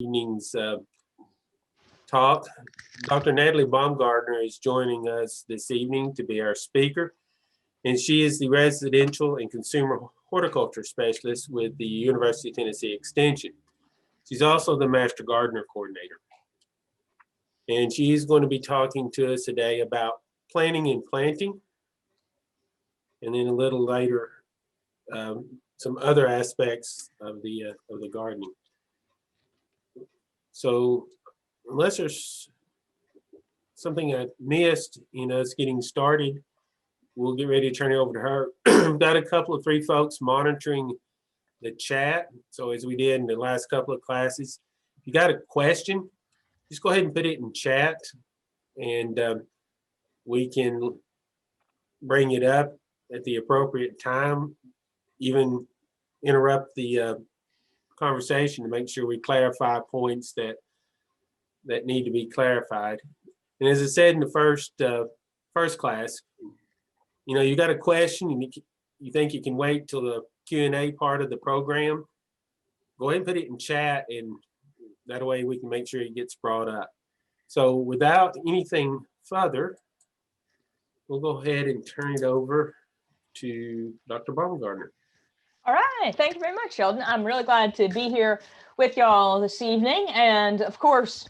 Evening's talk. Dr. Natalie Baumgartner is joining us this evening to be our speaker, and she is the residential and consumer horticulture specialist with the University of Tennessee Extension. She's also the Master Gardener Coordinator. And she is going to be talking to us today about planting and planting, and then a little later, some other aspects of the gardening. So unless there's something I missed, it's getting started, we'll get ready to turn it over to her. We've got three folks monitoring the chat. So as we did in the last couple of classes, if you got a question, just go ahead and put it in chat, and we can bring it up at the appropriate time, even interrupt the conversation to make sure we clarify points that need to be clarified. And as I said in the first class, you got a question and you think you can wait till the Q&A part of the program, go ahead and put it in chat, and that way we can make sure it gets brought up. So without anything further, we'll go ahead and turn it over to Dr. Baumgartner. All right, thank you very much, Sheldon. I'm really glad to be here with y'all this evening. And of course,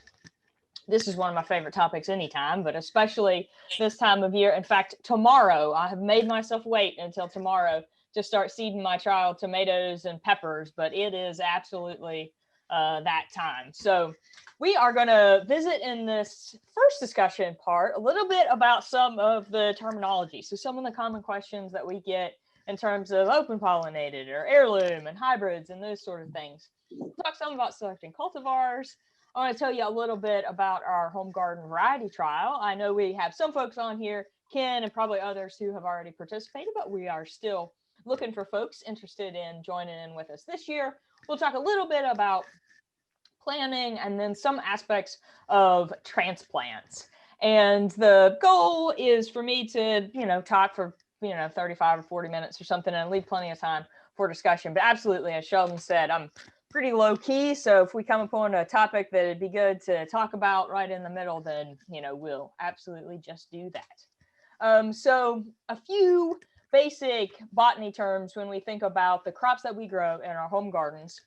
this is one of my favorite topics anytime, but especially this time of year. In fact, tomorrow, I have made myself wait until tomorrow to start seeding my trial tomatoes and peppers, but it is absolutely that time. So we are going to visit in this first discussion part a little bit about some of the terminology. So some of the common questions that we get in terms of open pollinated or heirloom and hybrids and those sort of things. We'll talk some about selecting cultivars. I want to tell you a little bit about our home garden variety trial. I know we have some folks on here, Ken and probably others who have already participated, but we are still looking for folks interested in joining in with us this year. We'll talk a little bit about planning and then some aspects of transplants. And the goal is for me to, talk for 35 or 40 minutes or something and leave plenty of time for discussion. But absolutely, as Sheldon said, I'm pretty low key. So if we come upon a topic that it'd be good to talk about right in the middle, then, we'll absolutely just do that. So a few basic botany terms when we think about the crops that we grow in our home gardens.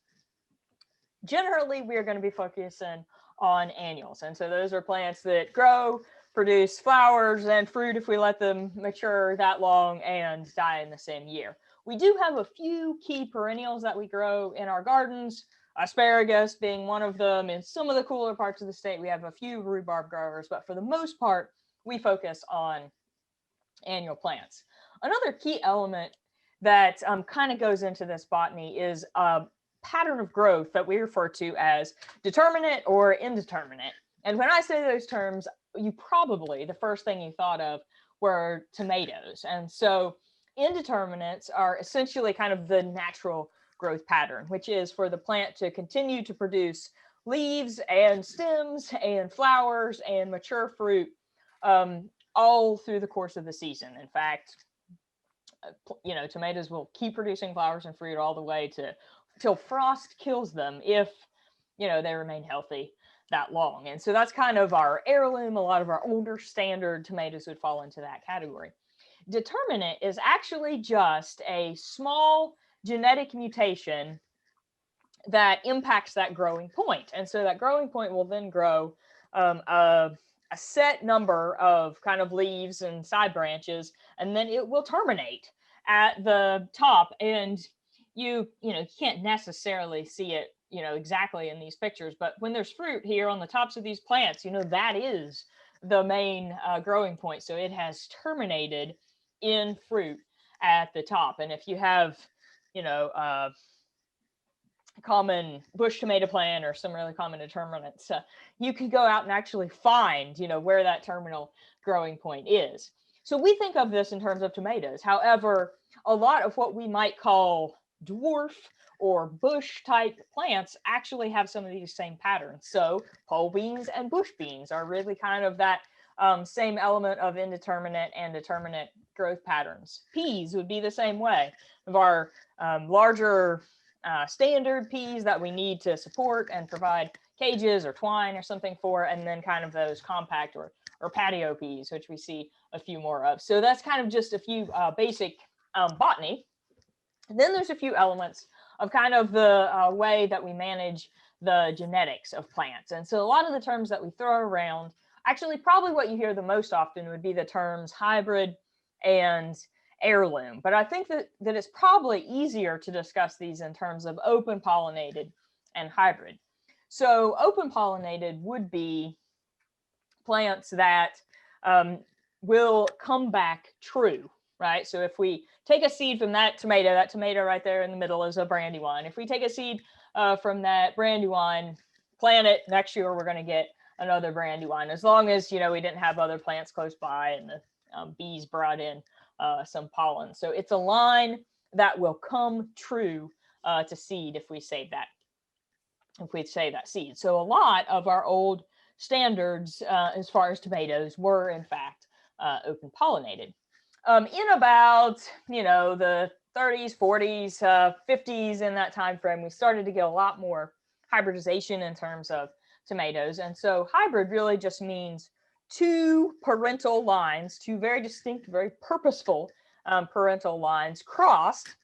Generally, we're going to be focusing on annuals. And so those are plants that grow, produce flowers and fruit if we let them mature that long, and die in the same year. We do have a few key perennials that we grow in our gardens, asparagus being one of them. In some of the cooler parts of the state, we have a few rhubarb growers, but for the most part, we focus on annual plants. Another key element that kind of goes into this botany is a pattern of growth that we refer to as determinate or indeterminate. And when I say those terms, you probably, the first thing you thought of were tomatoes. And so indeterminates are essentially kind of the natural growth pattern, which is for the plant to continue to produce leaves and stems and flowers and mature fruit all through the course of the season. In fact, tomatoes will keep producing flowers and fruit all the way till frost kills them if, they remain healthy that long. And so that's kind of our heirloom. A lot of our older standard tomatoes would fall into that category. Determinate is actually just a small genetic mutation that impacts that growing point. And so that growing point will then grow a set number of kind of leaves and side branches, and then it will terminate at the top. And you can't necessarily see it exactly in these pictures, but when there's fruit here on the tops of these plants, that is the main growing point. So it has terminated in fruit at the top. And if you have a common bush tomato plant or some really common determinants, you can go out and actually find where that terminal growing point is. So we think of this in terms of tomatoes. However, a lot of what we might call dwarf or bush type plants actually have some of these same patterns. So pole beans and bush beans are really kind of that same element of indeterminate and determinate growth patterns. Peas would be the same way. Of our larger standard peas that we need to support and provide cages or twine or something for, and then kind of those compact or patio peas, which we see a few more of. So that's kind of just a few basic botany. And then there's a few elements of kind of the way that we manage the genetics of plants. And so a lot of the terms that we throw around, actually probably what you hear the most often would be the terms hybrid and heirloom. But I think that it's probably easier to discuss these in terms of open pollinated and hybrid. So open pollinated would be plants that will come back true, right? So if we take a seed from that tomato right there in the middle is a brandywine. If we take a seed from that brandywine, plant it, next year we're going to get another brandywine, as long as, you know, we didn't have other plants close by and the bees brought in some pollen. So it's a line that will come true to seed if we save that seed. So a lot of our old standards as far as tomatoes were in fact open pollinated. In about, you know, the 30s, 40s, 50s, in that time frame, we started to get a lot more hybridization in terms of tomatoes. And so hybrid really just means two parental lines, two very distinct, very purposeful parental lines crossed.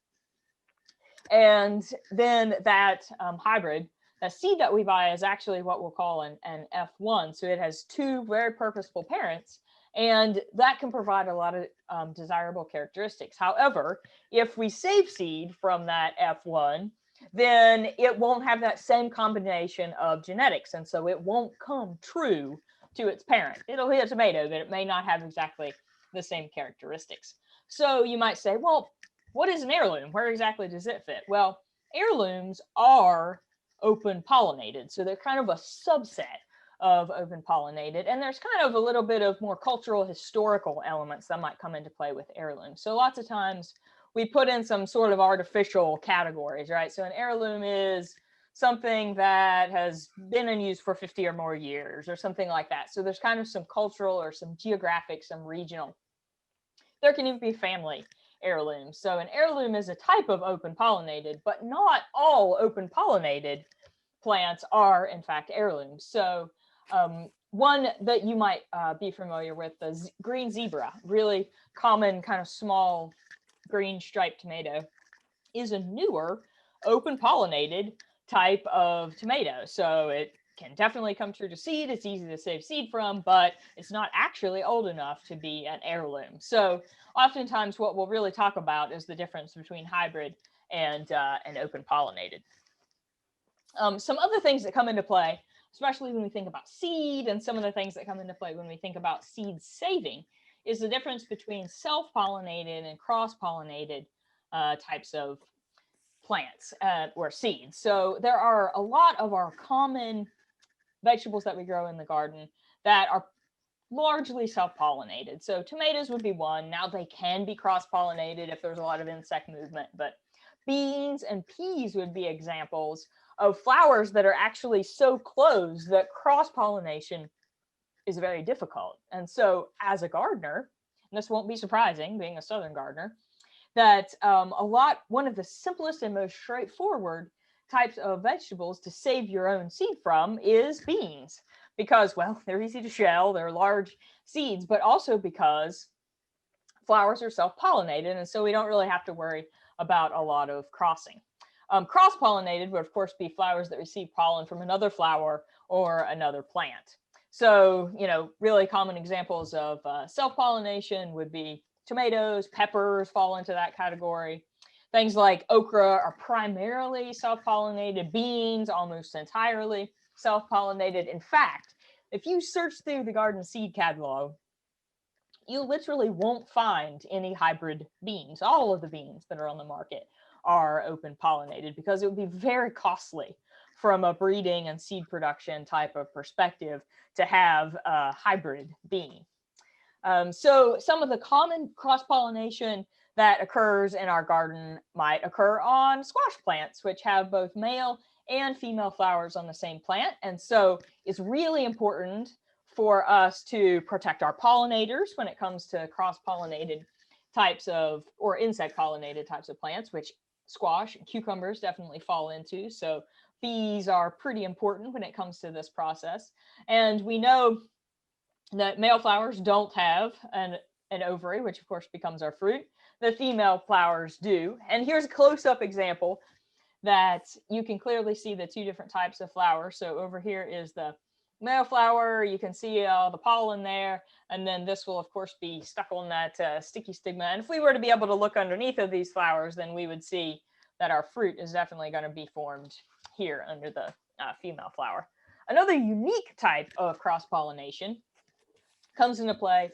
And then that hybrid, the seed that we buy, is actually what we'll call an F1. So it has two very purposeful parents, and that can provide a lot of desirable characteristics. However, if we save seed from that F1, then it won't have that same combination of genetics, and so it won't come true to its parent. It'll be a tomato, but it may not have exactly the same characteristics. So you might say, well, what is an heirloom? Where exactly does it fit? Well, heirlooms are open pollinated, so they're kind of a subset of open pollinated, and there's kind of a little bit of more cultural historical elements that might come into play with heirlooms. So lots of times we put in some sort of artificial categories, right? So an heirloom is something that has been in use for 50 or more years or something like that. So there's kind of some cultural or some geographic, some regional. There can even be family heirlooms. So an heirloom is a type of open pollinated, but not all open pollinated plants are in fact heirlooms. So one that you might be familiar with, the green zebra, really common kind of small green striped tomato, is a newer open pollinated type of tomato. So it can definitely come true to seed. It's easy to save seed from, but it's not actually old enough to be an heirloom. So oftentimes what we'll really talk about is the difference between hybrid and open pollinated. Some other things that come into play, especially when we think about seed, and some of the things that come into play when we think about seed saving, is the difference between self-pollinated and cross-pollinated types of plants or seeds. So there are a lot of our common vegetables that we grow in the garden that are largely self-pollinated. So tomatoes would be one. Now they can be cross-pollinated if there's a lot of insect movement, but beans and peas would be examples of flowers that are actually so close that cross-pollination is very difficult. And so as a gardener, and this won't be surprising being a Southern gardener, that one of the simplest and most straightforward types of vegetables to save your own seed from is beans, because, well, they're easy to shell, they're large seeds, but also because flowers are self-pollinated, and so we don't really have to worry about a lot of crossing. Cross-pollinated would, of course, be flowers that receive pollen from another flower or another plant. So, you know, really common examples of self-pollination would be tomatoes, peppers fall into that category. Things like okra are primarily self-pollinated, beans almost entirely self-pollinated. In fact, if you search through the garden seed catalog, you literally won't find any hybrid beans. All of the beans that are on the market are open pollinated because it would be very costly from a breeding and seed production type of perspective to have a hybrid bean. So some of the common cross-pollination that occurs in our garden might occur on squash plants, which have both male and female flowers on the same plant. And so it's really important for us to protect our pollinators when it comes to cross-pollinated types of, or insect pollinated types of plants, which squash and cucumbers definitely fall into. So Bees are pretty important when it comes to this process. And we know that male flowers don't have an ovary, which of course becomes our fruit. The female flowers do. And here's a close-up example that you can clearly see the two different types of flowers. So over here is the male flower. You can see all the pollen there. And then this will, of course, be stuck on that sticky stigma. And if we were to be able to look underneath of these flowers, then we would see that our fruit is definitely going to be formed here under the female flower. Another unique type of cross-pollination comes into play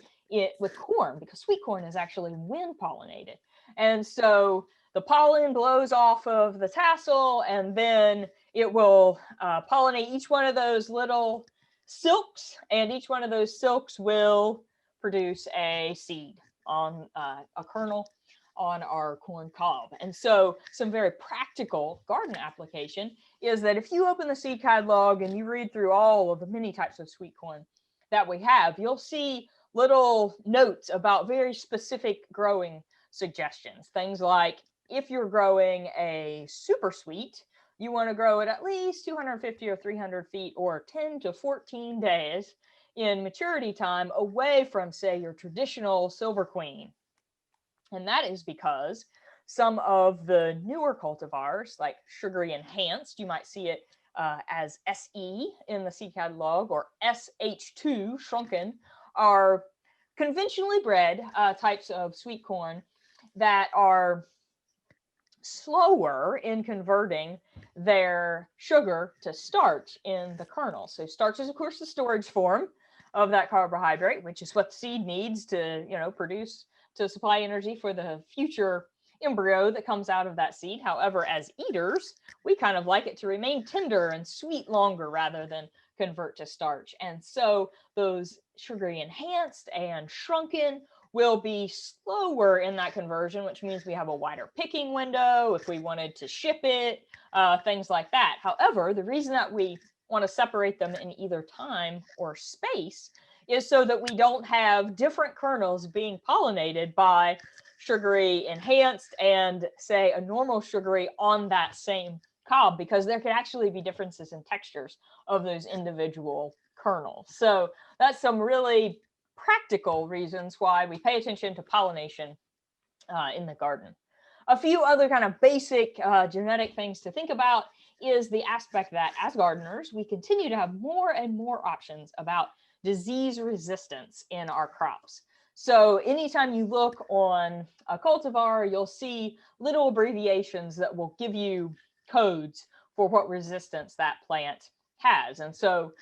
with corn, because sweet corn is actually wind pollinated. And so the pollen blows off of the tassel, and then it will pollinate each one of those little silks, and each one of those silks will produce a seed on a kernel on our corn cob. And so some very practical garden application is that if you open the seed catalog and you read through all of the many types of sweet corn that we have, you'll see little notes about very specific growing suggestions. Things like, if you're growing a super sweet, you want to grow it at least 250 or 300 feet or 10 to 14 days in maturity time away from, say, your traditional silver queen. And that is because some of the newer cultivars, like sugary enhanced, you might see it as SE in the seed catalog, or SH2 shrunken, are conventionally bred types of sweet corn that are slower in converting their sugar to starch in the kernel. So starch is, of course, the storage form of that carbohydrate, which is what the seed needs to, produce, to supply energy for the future embryo that comes out of that seed. However, as eaters, we kind of like it to remain tender and sweet longer rather than convert to starch. And so those sugary enhanced and shrunken will be slower in that conversion, which means we have a wider picking window if we wanted to ship it, things like that. However, the reason that we want to separate them in either time or space is so that we don't have different kernels being pollinated by sugary enhanced and, say, a normal sugary on that same cob, because there can actually be differences in textures of those individual kernels. So that's some really practical reasons why we pay attention to pollination in the garden. A few other kind of basic genetic things to think about is the aspect that as gardeners, we continue to have more and more options about disease resistance in our crops. So anytime you look on a cultivar, you'll see little abbreviations that will give you codes for what resistance that plant has. And so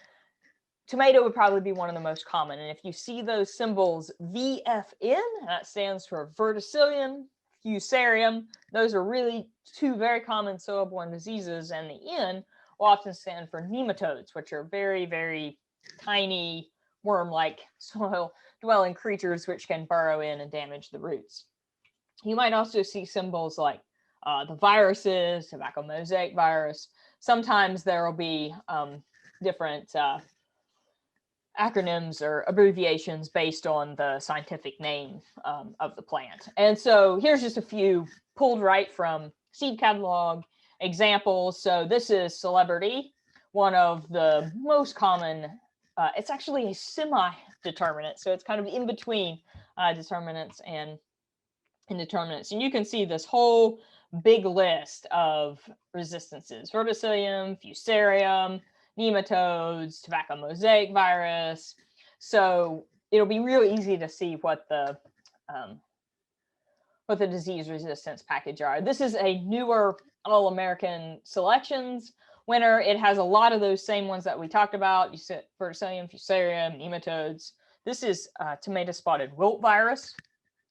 tomato would probably be one of the most common. And if you see those symbols VFN, that stands for verticillium, fusarium. Those are really two very common soil-borne diseases, and the N will often stand for nematodes, which are very, very tiny worm-like soil-dwelling creatures which can burrow in and damage the roots. You might also see symbols like the viruses, tobacco mosaic virus. Sometimes there will be different acronyms or abbreviations based on the scientific name of the plant. And so here's just a few pulled right from seed catalog examples. So this is Celebrity, one of the most common. It's actually a semi-determinate, so it's kind of in between determinants and indeterminates. And you can see this whole big list of resistances: verticillium, fusarium, nematodes, tobacco mosaic virus. So it'll be real easy to see what the disease resistance package are. This is a newer All-American Selections winner. It has a lot of those same ones that we talked about. You said verticillium, fusarium, nematodes. This is tomato spotted wilt virus,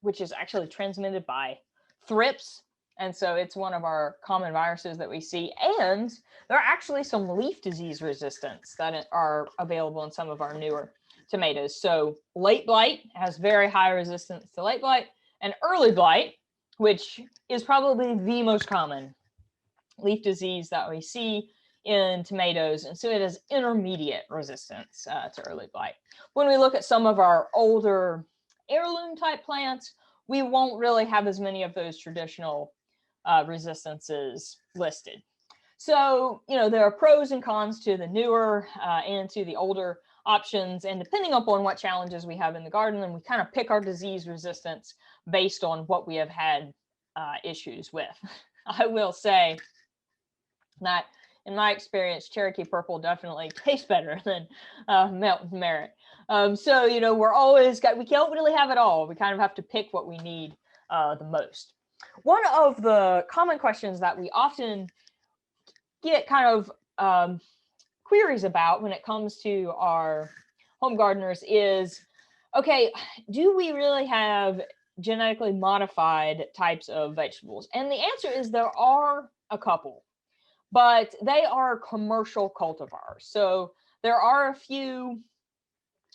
which is actually transmitted by thrips. And so it's one of our common viruses that we see. And there are actually some leaf disease resistance that are available in some of our newer tomatoes. So late blight has very high resistance to late blight, and early blight, which is probably the most common leaf disease that we see in tomatoes. And so it has intermediate resistance to early blight. When we look at some of our older heirloom type plants, we won't really have as many of those traditional resistances listed. So, there are pros and cons to the newer and to the older options. And depending upon what challenges we have in the garden, and we kind of pick our disease resistance based on what we have had issues with. I will say that in my experience, Cherokee Purple definitely tastes better than Mountain Merit. So, we're always we don't really have it all. We kind of have to pick what we need the most. One of the common questions that we often get kind of queries about when it comes to our home gardeners is, okay, do we really have genetically modified types of vegetables? And the answer is there are a couple, but they are commercial cultivars. So there are a few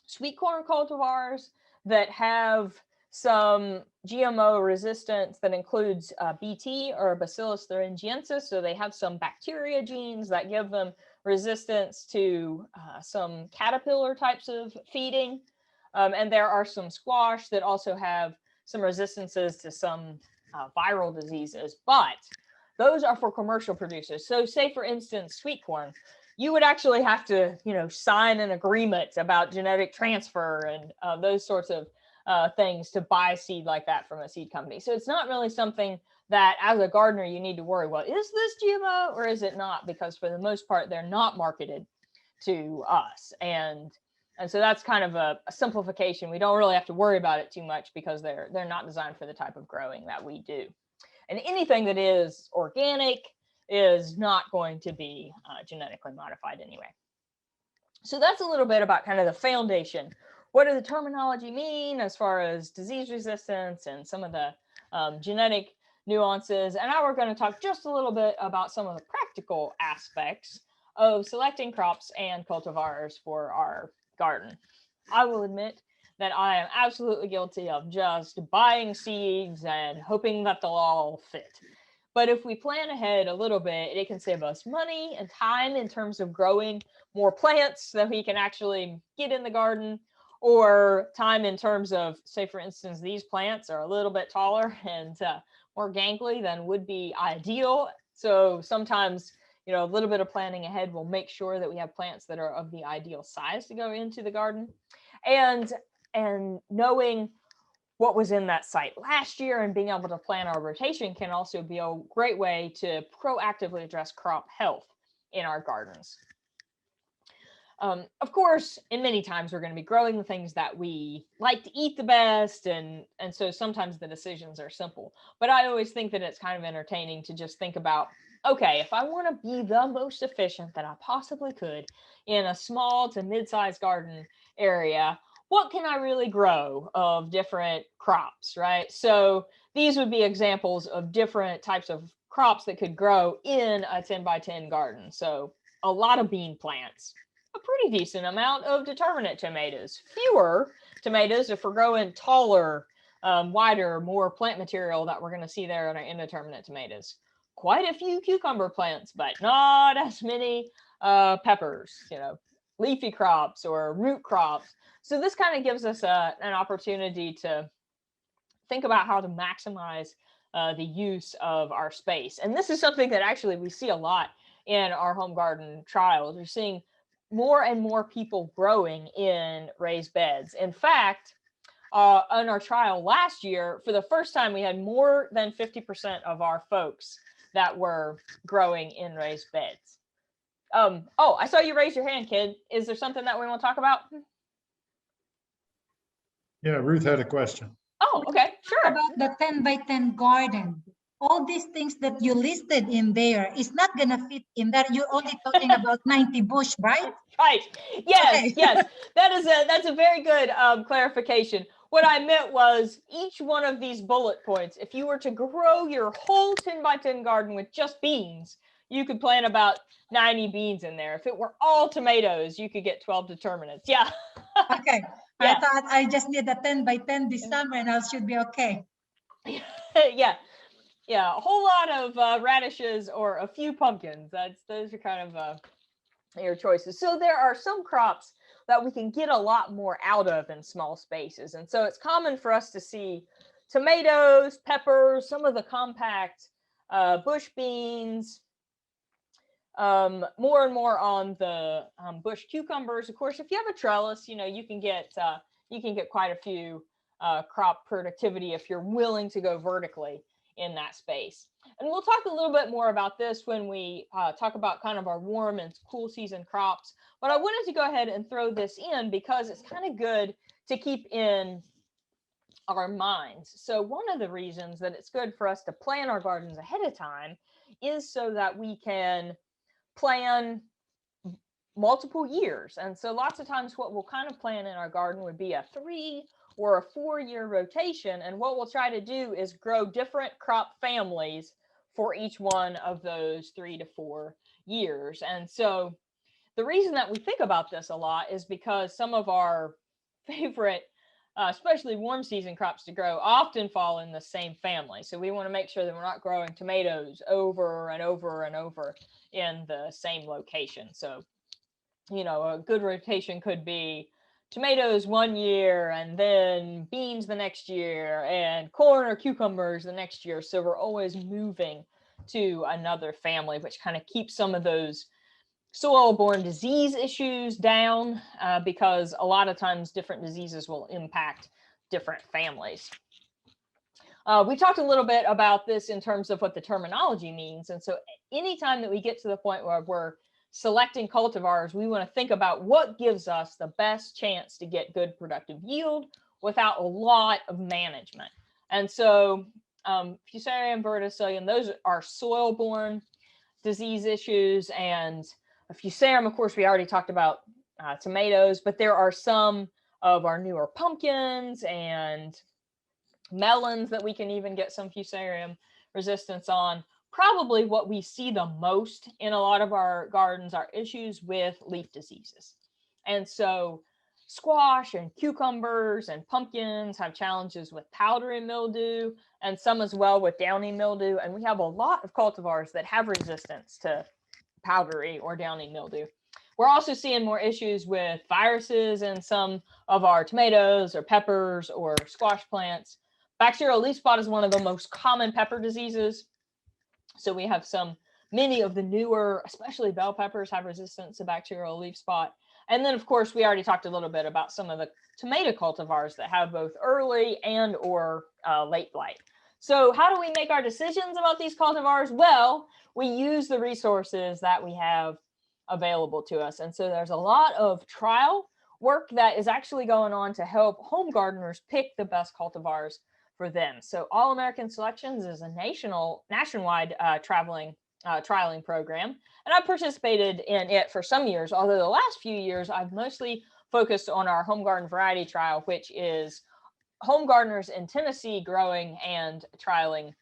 sweet corn cultivars that have some GMO resistance that includes BT or Bacillus thuringiensis. So they have some bacteria genes that give them resistance to some caterpillar types of feeding. And there are some squash that also have some resistances to some viral diseases, but those are for commercial producers. So say, for instance, sweet corn, you would actually have to, sign an agreement about genetic transfer and those sorts of things to buy seed like that from a seed company. So it's not really something that as a gardener you need to worry, well, is this GMO or is it not? Because for the most part, they're not marketed to us. And so that's kind of a simplification. We don't really have to worry about it too much because they're not designed for the type of growing that we do. And anything that is organic is not going to be genetically modified anyway. So that's a little bit about kind of the foundation. What does the terminology mean as far as disease resistance and some of the genetic nuances? And now we're going to talk just a little bit about some of the practical aspects of selecting crops and cultivars for our garden. I will admit that I am absolutely guilty of just buying seeds and hoping that they'll all fit. But if we plan ahead a little bit, it can save us money and time in terms of growing more plants that we can actually get in the garden, or time in terms of, say, for instance, these plants are a little bit taller and more gangly than would be ideal. So sometimes, a little bit of planning ahead will make sure that we have plants that are of the ideal size to go into the garden. And knowing what was in that site last year and being able to plan our rotation can also be a great way to proactively address crop health in our gardens. Of course, in many times we're going to be growing the things that we like to eat the best, and so sometimes the decisions are simple. But I always think that it's kind of entertaining to just think about, okay, if I want to be the most efficient that I possibly could in a small to mid-sized garden area, what can I really grow of different crops, right? So these would be examples of different types of crops that could grow in a 10 by 10 garden. So a lot of bean plants, a pretty decent amount of determinate tomatoes, fewer tomatoes if we're growing taller, wider, more plant material that we're going to see there in our indeterminate tomatoes. Quite a few cucumber plants, but not as many peppers, leafy crops or root crops. So this kind of gives us an opportunity to think about how to maximize the use of our space. And this is something that actually we see a lot in our home garden trials. We're seeing more and more people growing in raised beds. In fact, on our trial last year, for the first time, we had more than 50% of our folks that were growing in raised beds. Oh, I saw you raise your hand, kid. Is there something that we want to talk about? Yeah, Ruth had a question. Oh, okay, sure. About the 10 by 10 garden. All these things that you listed in there is not going to fit in that. You're only talking about 90 bush, right? Right. Yes, Okay. yes. That's a very good clarification. What I meant was each one of these bullet points, if you were to grow your whole 10 by 10 garden with just beans, you could plant about 90 beans in there. If it were all tomatoes, you could get 12 determinants. Yeah. Okay. Yeah. I thought I just need a 10 by 10 this summer and I should be okay. Yeah. Yeah, a whole lot of radishes or a few pumpkins. Those are kind of your choices. So there are some crops that we can get a lot more out of in small spaces. And so it's common for us to see tomatoes, peppers, some of the compact bush beans, more and more on the bush cucumbers. Of course, if you have a trellis, you can get quite a few crop productivity if you're willing to go vertically in that space. And we'll talk a little bit more about this when we talk about kind of our warm and cool season crops. But I wanted to go ahead and throw this in because it's kind of good to keep in our minds. So one of the reasons that it's good for us to plan our gardens ahead of time is so that we can plan multiple years. And so lots of times what we'll kind of plan in our garden would be a 3 or a 4-year rotation. And what we'll try to do is grow different crop families for each one of those 3 to 4 years. And so the reason that we think about this a lot is because some of our favorite, especially warm season crops to grow, often fall in the same family. So we want to make sure that we're not growing tomatoes over and over and over in the same location. So, a good rotation could be tomatoes one year and then beans the next year and corn or cucumbers the next year. So we're always moving to another family, which kind of keeps some of those soil-borne disease issues down because a lot of times different diseases will impact different families. We talked a little bit about this in terms of what the terminology means. And so anytime that we get to the point where we're selecting cultivars, we want to think about what gives us the best chance to get good productive yield without a lot of management. And so Fusarium, verticillium, those are soil-borne disease issues. And Fusarium, of course, we already talked about tomatoes, but there are some of our newer pumpkins and melons that we can even get some Fusarium resistance on. Probably what we see the most in a lot of our gardens are issues with leaf diseases. And so squash and cucumbers and pumpkins have challenges with powdery mildew and some as well with downy mildew. And we have a lot of cultivars that have resistance to powdery or downy mildew. We're also seeing more issues with viruses in some of our tomatoes or peppers or squash plants. Bacterial leaf spot is one of the most common pepper diseases. So we have many of the newer, especially bell peppers, have resistance to bacterial leaf spot. And then, of course, we already talked a little bit about some of the tomato cultivars that have both early and or late blight. So how do we make our decisions about these cultivars? Well, we use the resources that we have available to us. And so there's a lot of trial work that is actually going on to help home gardeners pick the best cultivars for them. So All American Selections is a nationwide trialing program, and I've participated in it for some years, although the last few years I've mostly focused on our home garden variety trial, which is home gardeners in Tennessee growing and trialing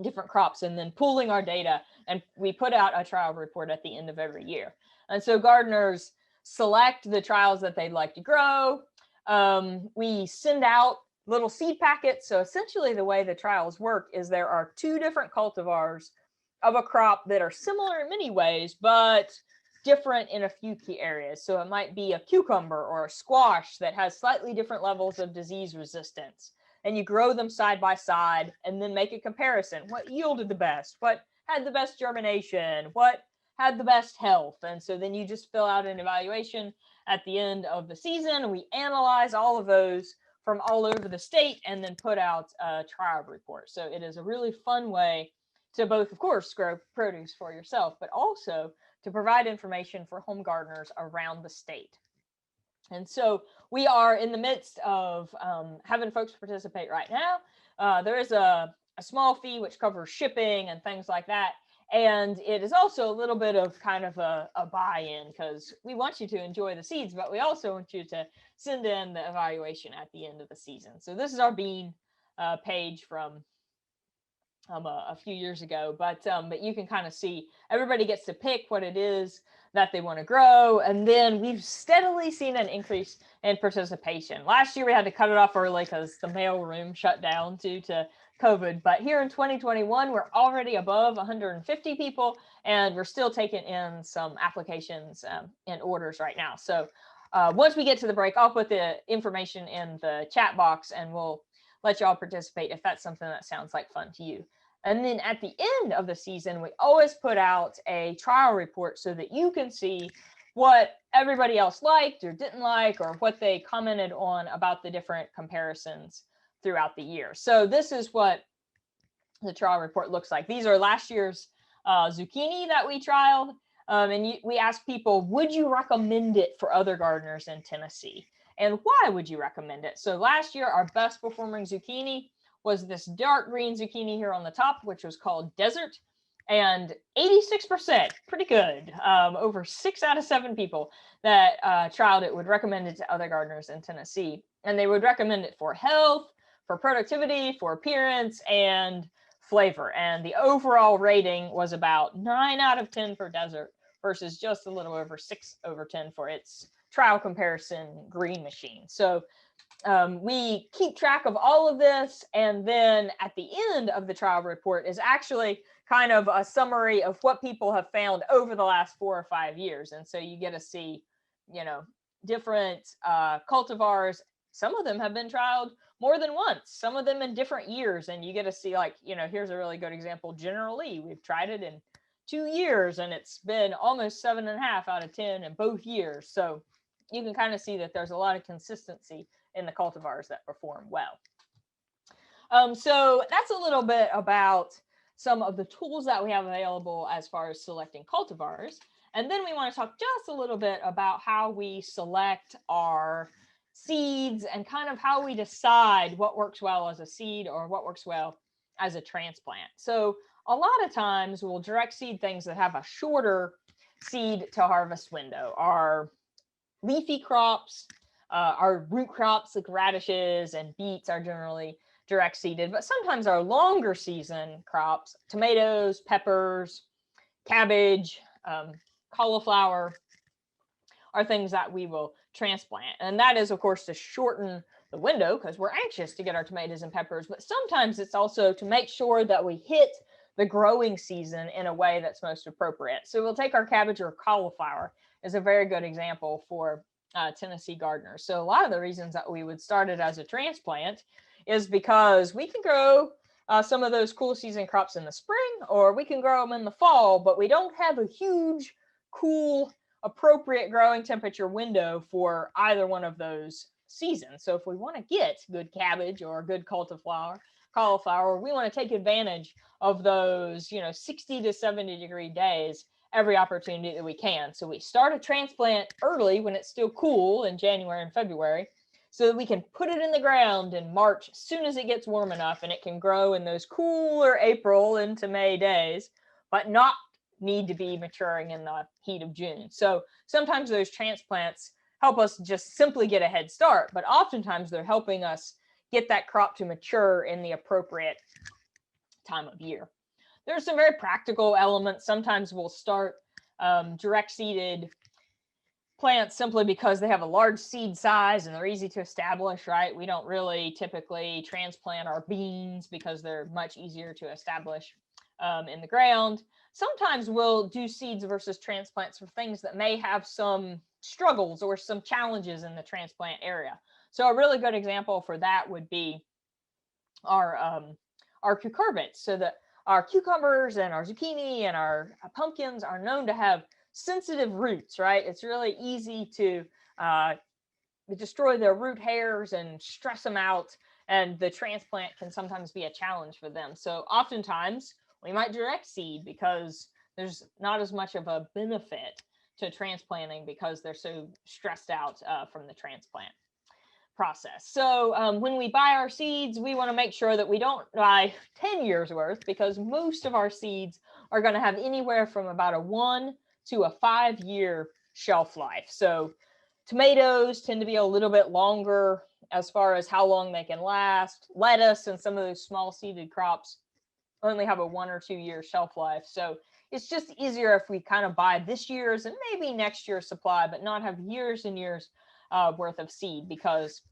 different crops and then pooling our data, and we put out a trial report at the end of every year. And so gardeners select the trials that they'd like to grow. We send out little seed packets. So essentially the way the trials work is there are 2 different cultivars of a crop that are similar in many ways, but different in a few key areas. So it might be a cucumber or a squash that has slightly different levels of disease resistance. And you grow them side by side and then make a comparison. What yielded the best? What had the best germination? What had the best health? And so then you just fill out an evaluation at the end of the season. We analyze all of those from all over the state and then put out a trial report. So it is a really fun way to both, of course, grow produce for yourself, but also to provide information for home gardeners around the state. And so we are in the midst of having folks participate right now. There is a small fee which covers shipping and things like that. And it is also a little bit of kind of a buy-in because we want you to enjoy the seeds, but we also want you to send in the evaluation at the end of the season. So this is our bean page from a few years ago, but you can kind of see everybody gets to pick what it is that they want to grow. And then we've steadily seen an increase in participation. Last year we had to cut it off early because the mail room shut down due to COVID. But here in 2021, we're already above 150 people, and we're still taking in some applications and orders right now. So once we get to the break, I'll put the information in the chat box and we'll let y'all participate if that's something that sounds like fun to you. And then at the end of the season, we always put out a trial report so that you can see what everybody else liked or didn't like, or what they commented on about the different comparisons throughout the year. So this is what the trial report looks like. These are last year's zucchini that we trialed. We asked people, would you recommend it for other gardeners in Tennessee? And why would you recommend it? So last year, our best performing zucchini was this dark green zucchini here on the top, which was called Desert, and 86%, pretty good. Over 6 out of 7 people that trialed it would recommend it to other gardeners in Tennessee. And they would recommend it for health, for productivity, for appearance, and flavor. And the overall rating was about 9 out of 10 for Desert versus just a little over 6 over 10 for its trial comparison green machine. So we keep track of all of this, and then at the end of the trial report is actually kind of a summary of what people have found over the last 4 or 5 years. And so you get to see, you know, different cultivars. Some of them have been trialed more than once, some of them in different years, and you get to see, like, you know, here's a really good example, General Lee. We've tried it in 2 years, and it's been almost 7.5 out of 10 in both years. So you can kind of see that there's a lot of consistency in the cultivars that perform well. So that's a little bit about some of the tools that we have available as far as selecting cultivars. And then we want to talk just a little bit about how we select our seeds and kind of how we decide what works well as a seed or what works well as a transplant. So a lot of times we'll direct seed things that have a shorter seed to harvest window. Our leafy crops, our root crops like radishes and beets are generally direct seeded, but sometimes our longer season crops, tomatoes, peppers, cabbage, cauliflower, are things that we will transplant. And that is, of course, to shorten the window because we're anxious to get our tomatoes and peppers, but sometimes it's also to make sure that we hit the growing season in a way that's most appropriate. So we'll take our cabbage or cauliflower as a very good example for Tennessee gardeners. So a lot of the reasons that we would start it as a transplant is because we can grow some of those cool season crops in the spring, or we can grow them in the fall, but we don't have a huge, cool, appropriate growing temperature window for either one of those seasons. So if we want to get good cabbage or good cauliflower, we want to take advantage of those, 60 to 70 degree days every opportunity that we can. So we start a transplant early when it's still cool in January and February, so that we can put it in the ground in March as soon as it gets warm enough, and it can grow in those cooler April into May days, but not need to be maturing in the heat of June. So sometimes those transplants help us just simply get a head start, but oftentimes they're helping us get that crop to mature in the appropriate time of year. There's some very practical elements. Sometimes we'll start direct seeded plants simply because they have a large seed size and they're easy to establish, right? We don't really typically transplant our beans because they're much easier to establish in the ground. Sometimes we'll do seeds versus transplants for things that may have some struggles or some challenges in the transplant area. So a really good example for that would be our cucurbits. So that our cucumbers and our zucchini and our pumpkins are known to have sensitive roots, right? It's really easy to destroy their root hairs and stress them out, and the transplant can sometimes be a challenge for them. So oftentimes we might direct seed because there's not as much of a benefit to transplanting because they're so stressed out from the transplant process. So when we buy our seeds, we want to make sure that we don't buy 10 years worth, because most of our seeds are going to have anywhere from about a 1 to a 5 year shelf life. So tomatoes tend to be a little bit longer as far as how long they can last. Lettuce and some of those small seeded crops only have a 1 or 2 year shelf life. So it's just easier if we kind of buy this year's and maybe next year's supply, but not have years and years worth of seed, because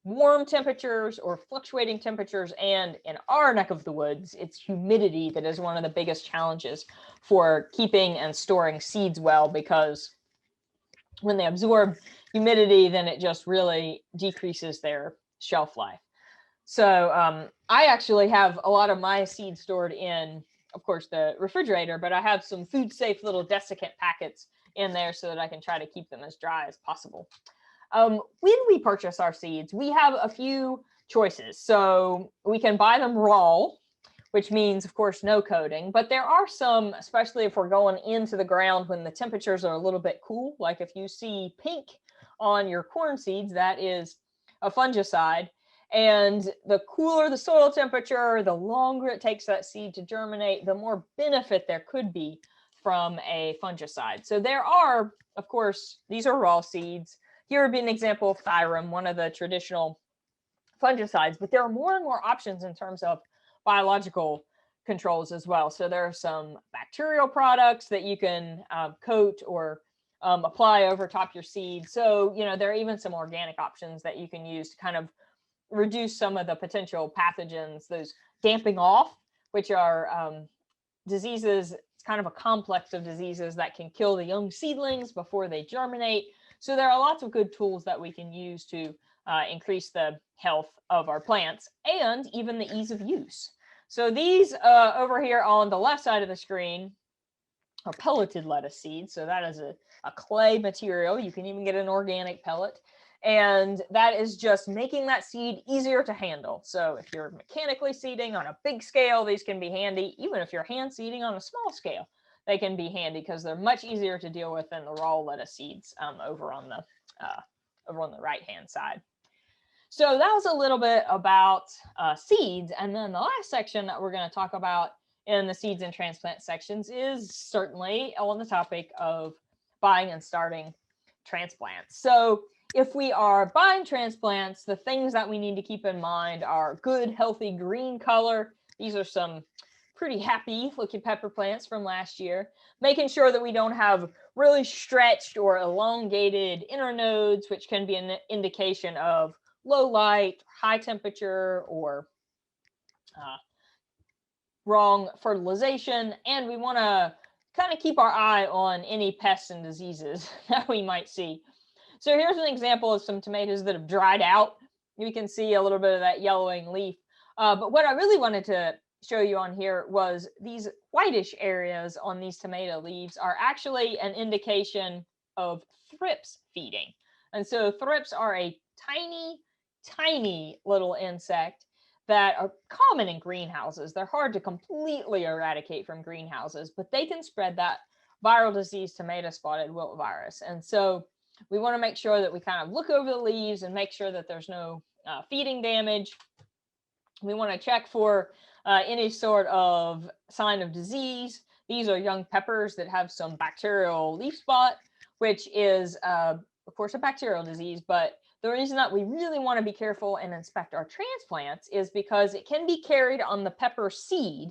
warm temperatures or fluctuating temperatures, and in our neck of the woods, it's humidity that is one of the biggest challenges for keeping and storing seeds well, because when they absorb humidity, then it just really decreases their shelf life. So I actually have a lot of my seeds stored in, of course, the refrigerator, but I have some food safe little desiccant packets in there so that I can try to keep them as dry as possible. When we purchase our seeds, we have a few choices. So we can buy them raw, which means, of course, no coating. But there are some, especially if we're going into the ground when the temperatures are a little bit cool, like if you see pink on your corn seeds, that is a fungicide. And the cooler the soil temperature, the longer it takes that seed to germinate, the more benefit there could be from a fungicide. So there are, of course, these are raw seeds. Here would be an example of Thyrum, one of the traditional fungicides, but there are more and more options in terms of biological controls as well. So there are some bacterial products that you can coat or apply over top your seed. So, you know, there are even some organic options that you can use to kind of reduce some of the potential pathogens, those damping off, which are diseases. It's kind of a complex of diseases that can kill the young seedlings before they germinate. So there are lots of good tools that we can use to increase the health of our plants and even the ease of use. So these over here on the left side of the screen are pelleted lettuce seeds. So that is a clay material. You can even get an organic pellet. And that is just making that seed easier to handle. So if you're mechanically seeding on a big scale, these can be handy. Even if you're hand seeding on a small scale, they can be handy because they're much easier to deal with than the raw lettuce seeds over on the right-hand side. So that was a little bit about seeds. And then the last section that we're going to talk about in the seeds and transplant sections is certainly on the topic of buying and starting transplants. So if we are buying transplants, the things that we need to keep in mind are good, healthy green color. These are some pretty happy looking pepper plants from last year. Making sure that we don't have really stretched or elongated internodes, which can be an indication of low light, high temperature, or wrong fertilization. And we want to kind of keep our eye on any pests and diseases that we might see. So here's an example of some tomatoes that have dried out. You can see a little bit of that yellowing leaf. But what I really wanted to show you on here was these whitish areas on these tomato leaves are actually an indication of thrips feeding. And so thrips are a tiny, tiny little insect that are common in greenhouses. They're hard to completely eradicate from greenhouses, but they can spread that viral disease, tomato spotted wilt virus. And so we want to make sure that we kind of look over the leaves and make sure that there's no feeding damage. We want to check for any sort of sign of disease. These are young peppers that have some bacterial leaf spot, which is, of course, a bacterial disease. But the reason that we really want to be careful and inspect our transplants is because it can be carried on the pepper seed.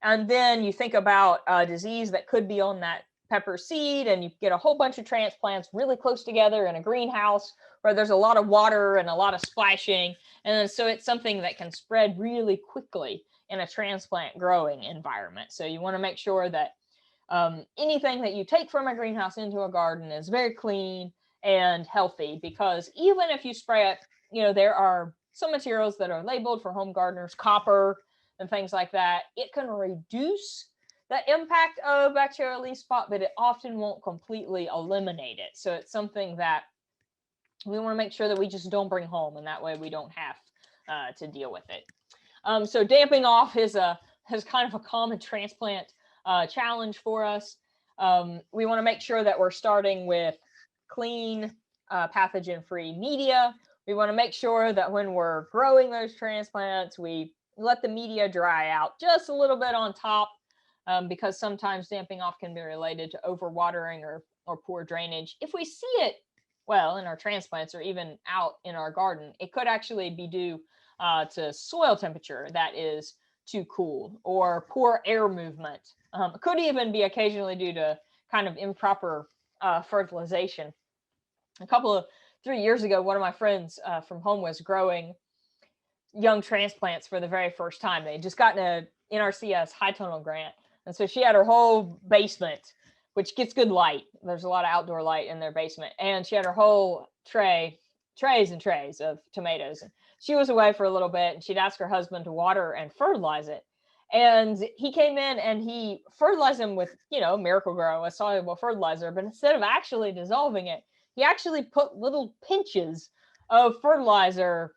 And then you think about a disease that could be on that pepper seed, and you get a whole bunch of transplants really close together in a greenhouse where there's a lot of water and a lot of splashing. And so it's something that can spread really quickly in a transplant growing environment. So you want to make sure that anything that you take from a greenhouse into a garden is very clean and healthy, because even if you spray it, you know, there are some materials that are labeled for home gardeners, copper and things like that. It can reduce the impact of bacterial leaf spot, but it often won't completely eliminate it. So it's something that we want to make sure that we just don't bring home, and that way we don't have to deal with it. So damping off is kind of a common transplant challenge for us. We want to make sure that we're starting with clean, pathogen-free media. We want to make sure that when we're growing those transplants, we let the media dry out just a little bit on top, because sometimes damping off can be related to overwatering or poor drainage. If we see it, well, in our transplants or even out in our garden, it could actually be due to soil temperature that is too cool or poor air movement. It could even be occasionally due to kind of improper fertilization. 3 years ago, one of my friends from home was growing young transplants for the very first time. They just gotten a NRCS high tonal grant. And so she had her whole basement, which gets good light. There's a lot of outdoor light in their basement. And she had her whole tray trays and trays of tomatoes. And she was away for a little bit, and she'd ask her husband to water and fertilize it. And he came in and he fertilized them with, Miracle Grow, a soluble fertilizer, but instead of actually dissolving it, he actually put little pinches of fertilizer,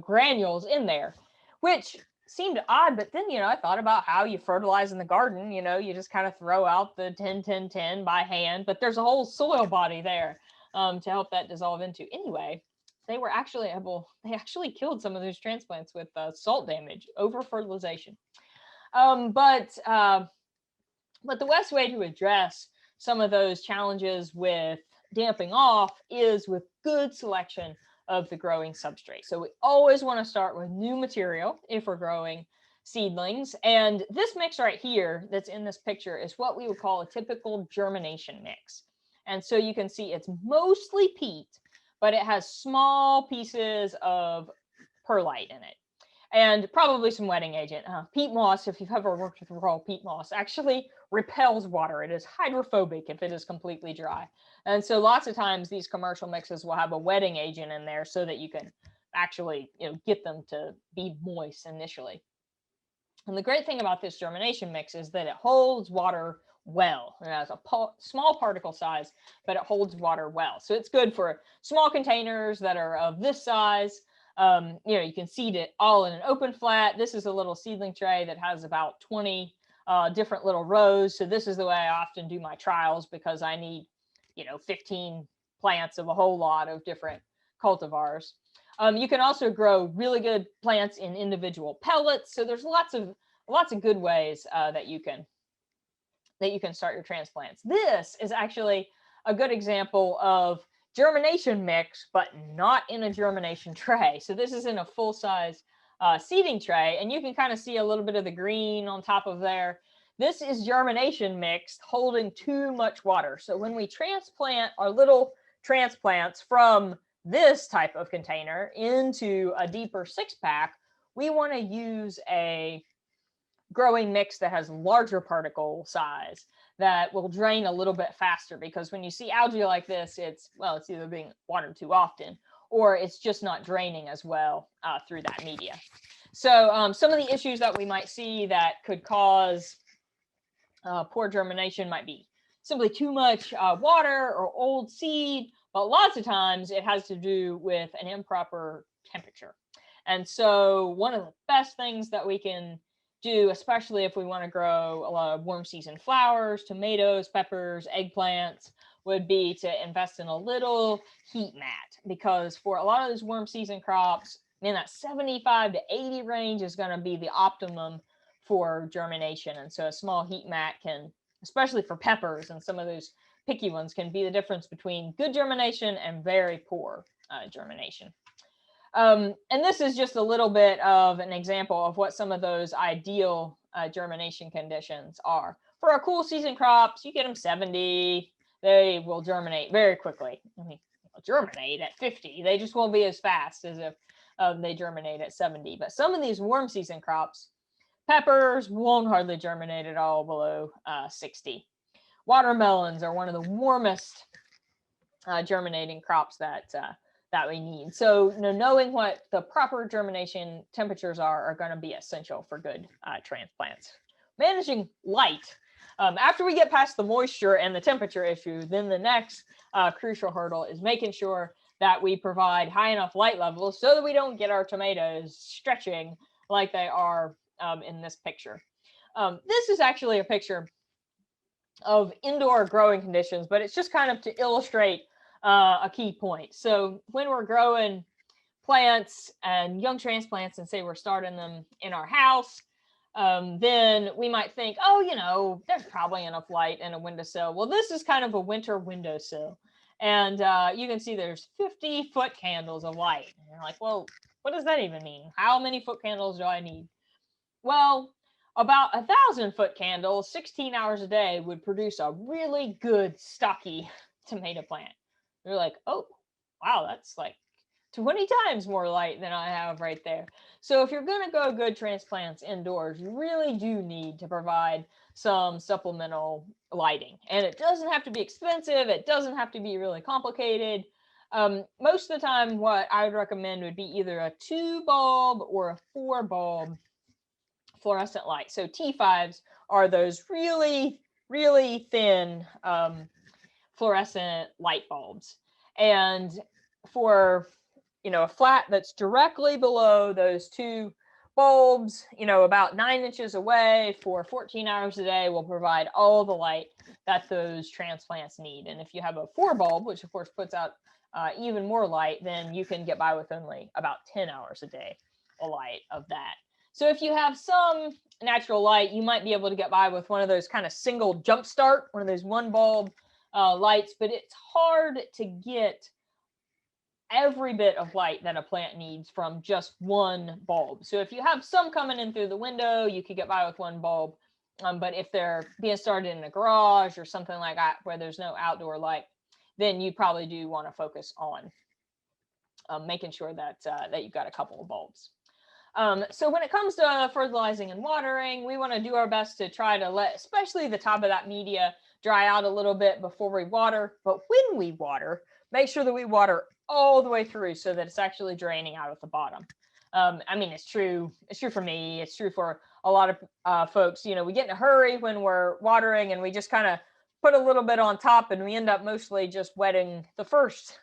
granules in there, which seemed odd. But then, I thought about how you fertilize in the garden. You just kind of throw out the 10, 10, 10 by hand, but there's a whole soil body there to help that dissolve into. Anyway, they actually killed some of those transplants with salt damage over fertilization. But the best way to address some of those challenges with damping off is with good selection of the growing substrate. So we always want to start with new material if we're growing seedlings. And this mix right here that's in this picture is what we would call a typical germination mix. And so you can see it's mostly peat, but it has small pieces of perlite in it. And probably some wetting agent. Peat moss, if you've ever worked with raw peat moss, actually repels water. It is hydrophobic if it is completely dry. And so lots of times these commercial mixes will have a wetting agent in there so that you can actually get them to be moist initially. And the great thing about this germination mix is that it holds water well. It has a small particle size, but it holds water well. So it's good for small containers that are of this size. You can seed it all in an open flat. This is a little seedling tray that has about 20 different little rows. So this is the way I often do my trials, because I need, 15 plants of a whole lot of different cultivars. You can also grow really good plants in individual pellets. So there's lots of good ways that you can start your transplants. This is actually a good example of germination mix, but not in a germination tray. So this is in a full-size seeding tray, and you can kind of see a little bit of the green on top of there. This is germination mix holding too much water. So when we transplant our little transplants from this type of container into a deeper 6-pack, we want to use a growing mix that has larger particle size that will drain a little bit faster, because when you see algae like this, it's either being watered too often or it's just not draining as well through that media. So some of the issues that we might see that could cause poor germination might be simply too much water or old seed, but lots of times it has to do with an improper temperature. And so one of the best things that we can do, especially if we want to grow a lot of warm season flowers, tomatoes, peppers, eggplants, would be to invest in a little heat mat, because for a lot of those warm season crops, in that 75 to 80 range is going to be the optimum for germination. And so a small heat mat can, especially for peppers and some of those picky ones, can be the difference between good germination and very poor germination. And this is just a little bit of an example of what some of those ideal germination conditions are. For our cool season crops, you get them 70, they will germinate very quickly. I mean, they'll germinate at 50. They just won't be as fast as if they germinate at 70. But some of these warm season crops, peppers, won't hardly germinate at all below 60. Watermelons are one of the warmest germinating crops that we need. So knowing what the proper germination temperatures are going to be essential for good transplants. Managing light. After we get past the moisture and the temperature issue, then the next crucial hurdle is making sure that we provide high enough light levels so that we don't get our tomatoes stretching like they are in this picture. This is actually a picture of indoor growing conditions, but it's just kind of to illustrate a key point. So when we're growing plants and young transplants, and say we're starting them in our house, then we might think, oh, there's probably enough light in a windowsill. Well, this is kind of a winter windowsill. And you can see there's 50 foot candles of light. And you're like, well, what does that even mean? How many foot candles do I need? Well, about 1,000 foot candles, 16 hours a day, would produce a really good stocky tomato plant. You're like, oh, wow, that's like 20 times more light than I have right there. So if you're going to go good transplants indoors, you really do need to provide some supplemental lighting. And it doesn't have to be expensive. It doesn't have to be really complicated. Most of the time, what I would recommend would be either a 2-bulb or a 4-bulb fluorescent light. So T5s are those really, really thin fluorescent light bulbs. And for, a flat that's directly below those 2 bulbs, about 9 inches away for 14 hours a day will provide all the light that those transplants need. And if you have a 4-bulb, which of course puts out even more light, then you can get by with only about 10 hours a day of light of that. So if you have some natural light, you might be able to get by with one of those kind of single jump start, one of those 1-bulb lights, but it's hard to get every bit of light that a plant needs from just 1 bulb. So if you have some coming in through the window, you could get by with 1 bulb. But if they're being started in a garage or something like that, where there's no outdoor light, then you probably do want to focus on making sure that you've got a couple of bulbs. So when it comes to fertilizing and watering, we want to do our best to try to let, especially the top of that media, dry out a little bit before we water. But when we water, make sure that we water all the way through so that it's actually draining out at the bottom. I mean, it's true for me. It's true for a lot of folks. We get in a hurry when we're watering and we just kind of put a little bit on top and we end up mostly just wetting the first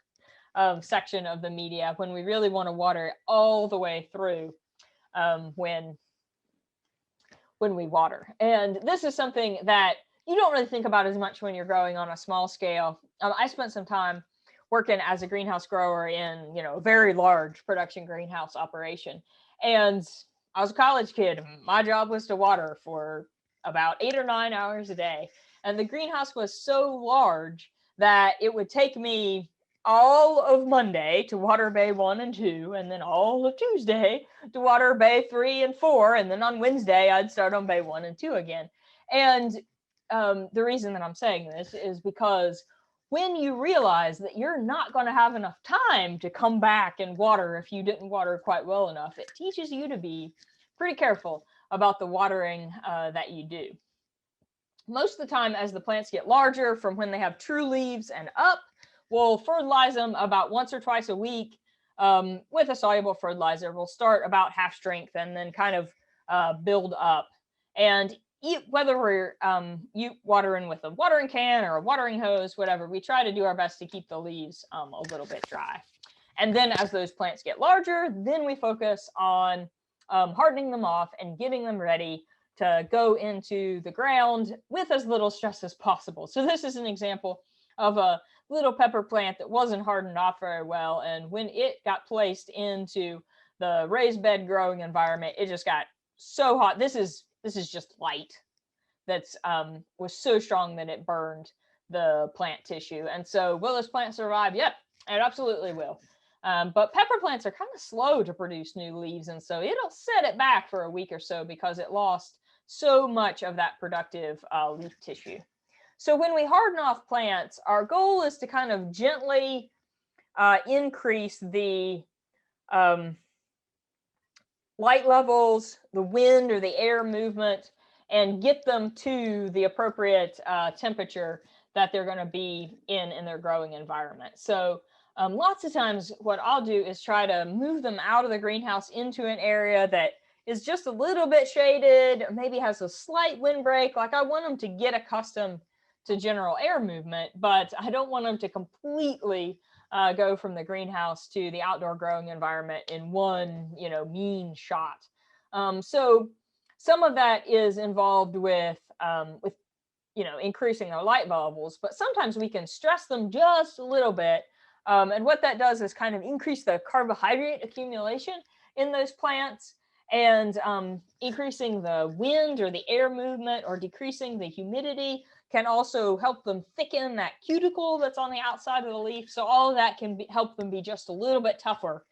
section of the media when we really want to water it all the way through when we water. And this is something that you don't really think about as much when you're growing on a small scale. I spent some time working as a greenhouse grower in, a very large production greenhouse operation. And I was a college kid. My job was to water for about 8 or 9 hours a day. And the greenhouse was so large that it would take me all of Monday to water bay 1 and 2, and then all of Tuesday to water bay 3 and 4. And then on Wednesday, I'd start on bay 1 and 2 again. And the reason that I'm saying this is because when you realize that you're not going to have enough time to come back and water if you didn't water quite well enough, it teaches you to be pretty careful about the watering that you do. Most of the time, as the plants get larger, from when they have true leaves and up, we'll fertilize them about once or twice a week with a soluble fertilizer. We'll start about half strength and then kind of build up. And whether we're watering with a watering can or a watering hose, whatever, we try to do our best to keep the leaves a little bit dry. And then as those plants get larger, then we focus on hardening them off and getting them ready to go into the ground with as little stress as possible. So this is an example of a little pepper plant that wasn't hardened off very well. And when it got placed into the raised bed growing environment, it just got so hot. This is just light that's was so strong that it burned the plant tissue. And so will this plant survive? Yep, it absolutely will. But pepper plants are kind of slow to produce new leaves. And so it'll set it back for a week or so because it lost so much of that productive leaf tissue. So when we harden off plants, our goal is to kind of gently increase the light levels, the wind or the air movement, and get them to the appropriate temperature that they're going to be in their growing environment. So lots of times what I'll do is try to move them out of the greenhouse into an area that is just a little bit shaded, maybe has a slight windbreak. Like I want them to get accustomed to general air movement, but I don't want them to completely go from the greenhouse to the outdoor growing environment in one, mean shot. So some of that is involved with increasing their light levels, but sometimes we can stress them just a little bit. And what that does is kind of increase the carbohydrate accumulation in those plants, and increasing the wind or the air movement or decreasing the humidity can also help them thicken that cuticle that's on the outside of the leaf. So all of that can help them be just a little bit tougher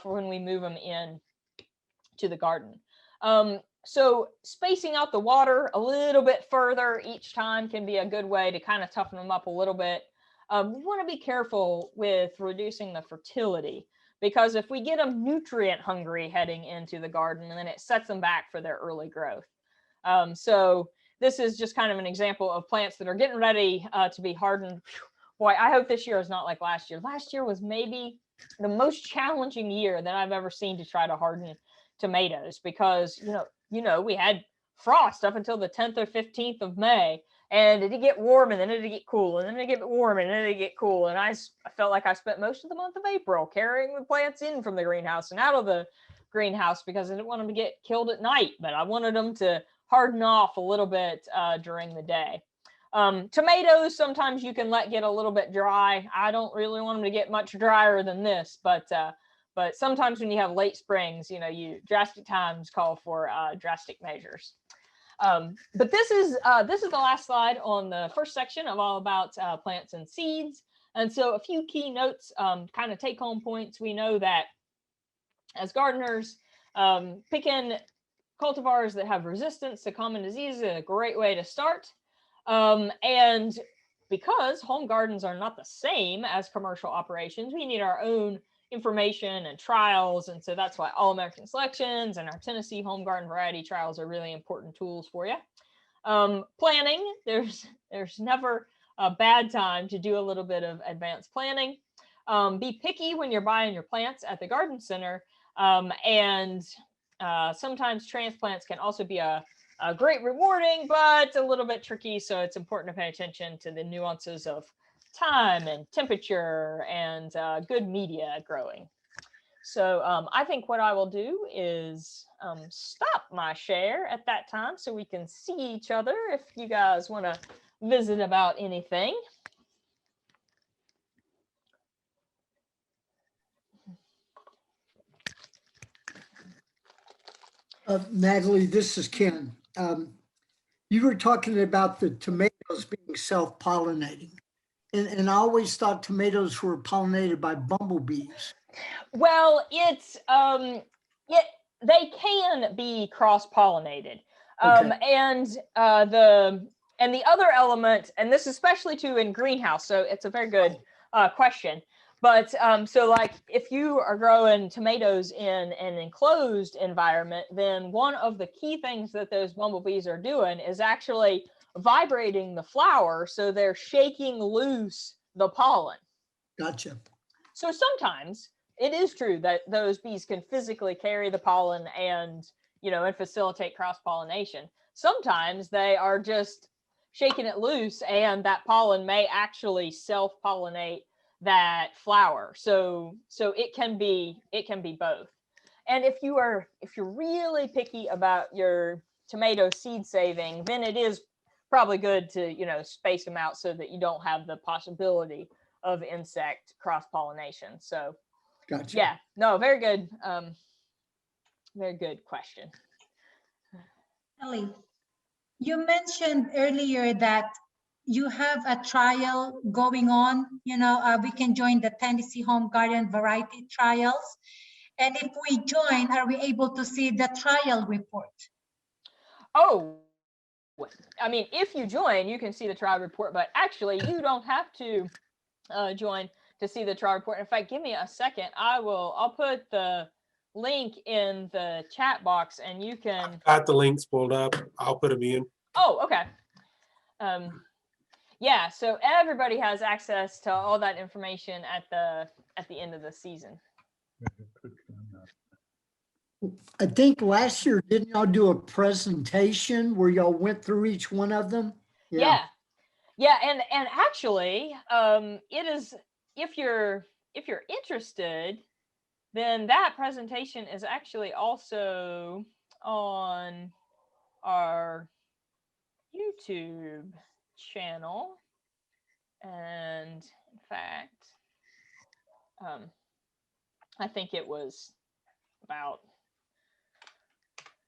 for when we move them in to the garden. So spacing out the water a little bit further each time can be a good way to kind of toughen them up a little bit. We want to be careful with reducing the fertility, because if we get them nutrient hungry heading into the garden, then it sets them back for their early growth. So this is just kind of an example of plants that are getting ready to be hardened boy, I hope this year is not like last year. Last year was maybe the most challenging year that I've ever seen to try to harden tomatoes, because we had frost up until the 10th or 15th of May, and it'd get warm and then it'd get cool and then it'd get warm and then it'd get cool. And I felt like I spent most of the month of April carrying the plants in from the greenhouse and out of the greenhouse because I didn't want them to get killed at night, but I wanted them to harden off a little bit during the day. Tomatoes, sometimes you can let get a little bit dry. I don't really want them to get much drier than this, but sometimes when you have late springs, drastic times call for drastic measures. But this is the last slide on the first section of all about plants and seeds. And so a few key notes, kind of take home points. We know that as gardeners, picking cultivars that have resistance to common diseases is a great way to start. And because home gardens are not the same as commercial operations, we need our own information and trials. And so that's why All American Selections and our Tennessee Home Garden Variety Trials are really important tools for you. Planning, there's never a bad time to do a little bit of advanced planning. Be picky when you're buying your plants at the garden center. And sometimes transplants can also be a great rewarding, but a little bit tricky. So it's important to pay attention to the nuances of time and temperature and good media growing. So I think what I will do is stop my share at that time so we can see each other if you guys want to visit about anything. Natalie, this is Ken. You were talking about the tomatoes being self-pollinating. And I always thought tomatoes were pollinated by bumblebees. Well, it's they can be cross-pollinated. Okay. And the other element, and this is especially true in greenhouse, so it's a very good question. But so like if you are growing tomatoes in an enclosed environment, then one of the key things that those bumblebees are doing is actually vibrating the flower. So they're shaking loose the pollen. Gotcha. So sometimes it is true that those bees can physically carry the pollen and facilitate cross-pollination. Sometimes they are just shaking it loose and that pollen may actually self-pollinate that flower. So it can be both. And if you're really picky about your tomato seed saving, then it is probably good to space them out so that you don't have the possibility of insect cross-pollination. So Gotcha. yeah, no, very good question. Ellie, you mentioned earlier that you have a trial going on. We can join the Tennessee Home Garden Variety Trials. And if we join, are we able to see the trial report? Oh, I mean, if you join, you can see the trial report, but actually you don't have to join to see the trial report. In fact, give me a second. I'll put the link in the chat box and you can. Got the links pulled up. I'll put them in. Oh, okay. Yeah, so everybody has access to all that information at the end of the season. I think last year, didn't y'all do a presentation where y'all went through each one of them? Yeah, and actually, it is, if you're interested, then that presentation is actually also on our YouTube channel. And in fact, I think it was about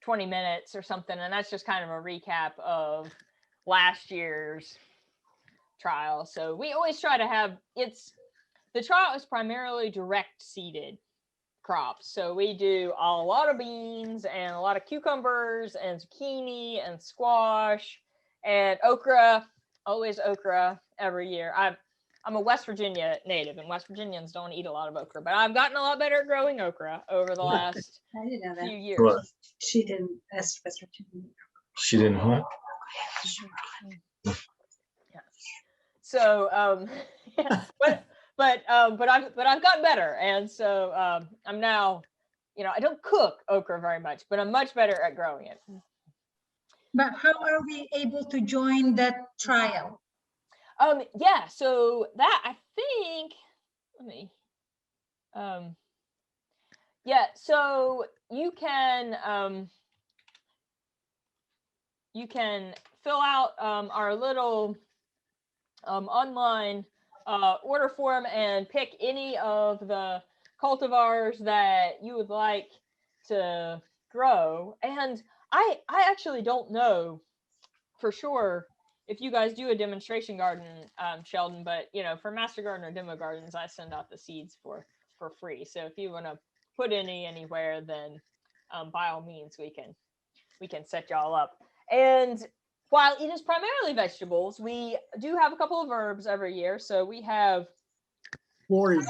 20 minutes or something, and that's just kind of a recap of last year's trial. So we always try to have, the trial is primarily direct seeded crops. So we do a lot of beans and a lot of cucumbers and zucchini and squash and okra, always okra every year. I'm a West Virginia native, and West Virginians don't eat a lot of okra, but I've gotten a lot better at growing okra over the last few years. What? She didn't ask West Virginia. She didn't what? Yeah. So but I've gotten better, and so I'm now, I don't cook okra very much, but I'm much better at growing it. But how are we able to join that trial? Yeah, so that I think, let me, yeah, so you can fill out our little online order form and pick any of the cultivars that you would like to grow. And I actually don't know for sure if you guys do a demonstration garden, Sheldon, but for Master Gardener demo gardens, I send out the seeds for free. So if you want to put anywhere, then by all means we can set y'all up. And while it is primarily vegetables, we do have a couple of herbs every year. So we have Borage.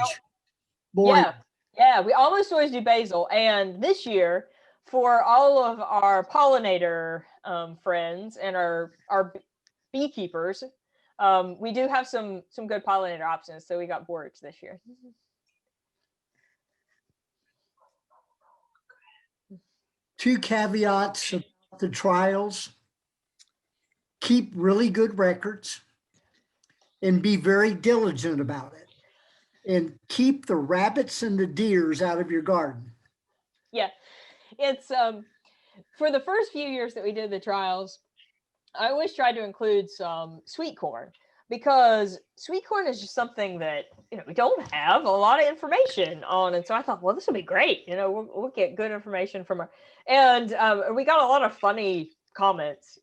yeah, we almost always do basil. And this year, for all of our pollinator friends and our beekeepers, we do have some good pollinator options. So we got borage this year. Two caveats about the trials. Keep really good records and be very diligent about it. And keep the rabbits and the deers out of your garden. Yeah, it's for the first few years that we did the trials, I always tried to include some sweet corn, because sweet corn is just something that we don't have a lot of information on, and so I thought, well, this will be great. We'll get good information from her, and we got a lot of funny comments.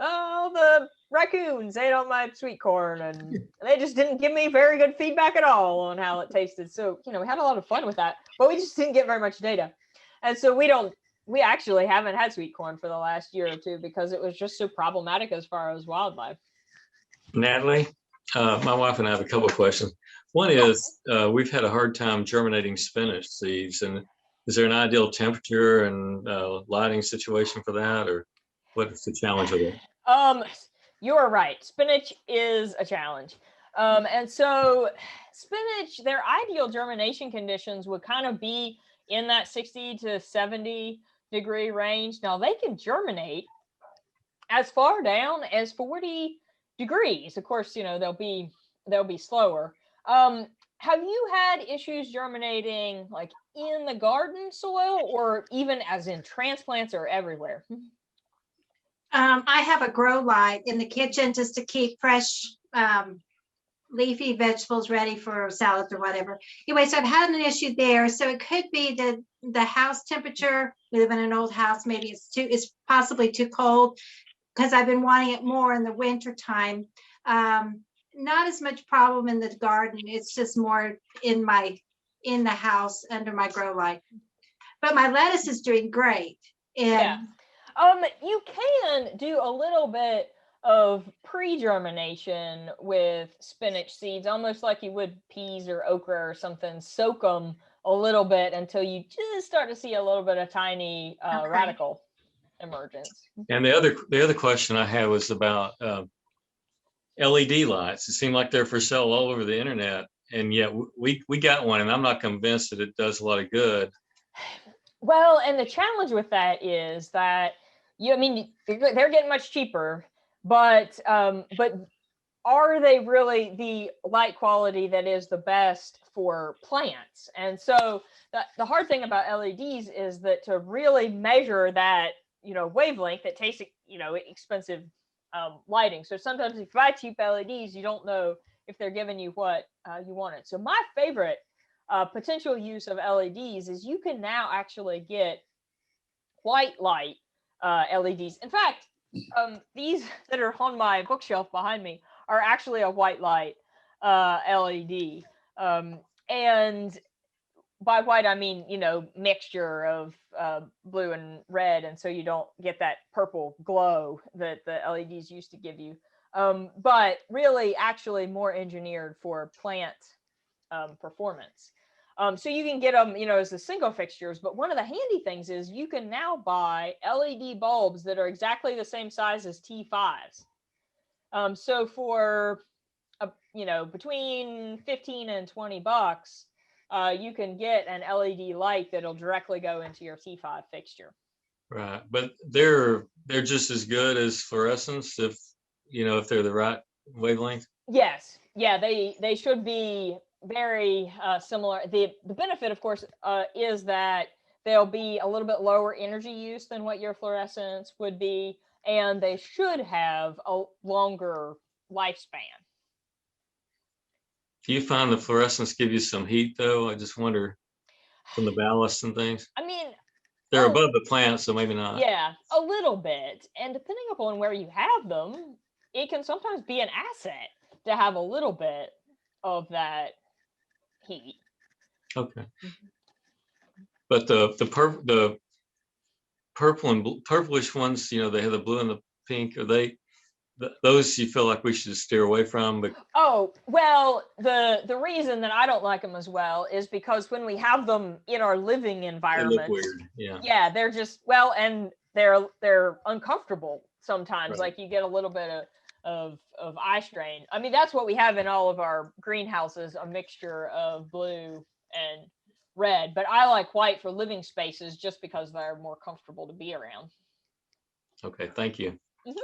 Oh, the raccoons ate all my sweet corn, and they just didn't give me very good feedback at all on how it tasted. So we had a lot of fun with that, but we just didn't get very much data, and so we actually haven't had sweet corn for the last year or two because it was just so problematic as far as wildlife. Natalie, my wife and I have a couple of questions. One is, we've had a hard time germinating spinach seeds, and is there an ideal temperature and lighting situation for that, or what is the challenge with it? You are right. Spinach is a challenge. And so spinach, their ideal germination conditions would kind of be in that 60 to 70 degree range. Now they can germinate as far down as 40 degrees. Of course, they'll be slower. Have you had issues germinating like in the garden soil, or even as in transplants or everywhere? I have a grow light in the kitchen just to keep fresh leafy vegetables ready for salads or whatever. Anyway, so I've had an issue there. So it could be the house temperature. We live in an old house. Maybe it's possibly too cold, because I've been wanting it more in the winter time. Not as much problem in the garden. It's just more in the house under my grow light. But my lettuce is doing great. And you can do a little bit of pre-germination with spinach seeds, almost like you would peas or okra or something. Soak them a little bit until you just start to see a little bit of tiny radical emergence. And the other question I had was about LED lights. It seemed like they're for sale all over the internet, and yet we got one, and I'm not convinced that it does a lot of good. Well, and the challenge with that is that they're getting much cheaper, but are they really the light quality that is the best for plants? And so the hard thing about LEDs is that to really measure that wavelength, it takes expensive lighting. So sometimes if you buy cheap LEDs, you don't know if they're giving you what you wanted. So my favorite potential use of LEDs is you can now actually get white light LEDs. In fact, these that are on my bookshelf behind me are actually a white light LED. And by white, I mean, mixture of blue and red. And so you don't get that purple glow that the LEDs used to give you. But really actually more engineered for plant performance. So you can get them, as the single fixtures. But one of the handy things is you can now buy LED bulbs that are exactly the same size as T5s. So for between 15 and $20, you can get an LED light that'll directly go into your T5 fixture. Right, but they're just as good as fluorescents if they're the right wavelength. Yes, yeah, they should be very similar. The benefit, of course, is that they'll be a little bit lower energy use than what your fluorescents would be, and they should have a longer lifespan. Do you find the fluorescents give you some heat though? I just wonder from the ballast and things. I mean, They're above the plant, so maybe not. yeah, a little bit. And depending upon where you have them, it can sometimes be an asset to have a little bit of that heat. Okay. But the purple and purplish ones, they have the blue and the pink. Are those you feel like we should steer away from? But oh, well, the reason that I don't like them as well is because when we have them in our living they environment, look weird. Yeah. yeah, they're just and they're uncomfortable sometimes. Right. Like you get a little bit of eye strain. I mean, that's what we have in all of our greenhouses, a mixture of blue and red. But I like white for living spaces just because they're more comfortable to be around. Okay. Thank you. Mm-hmm.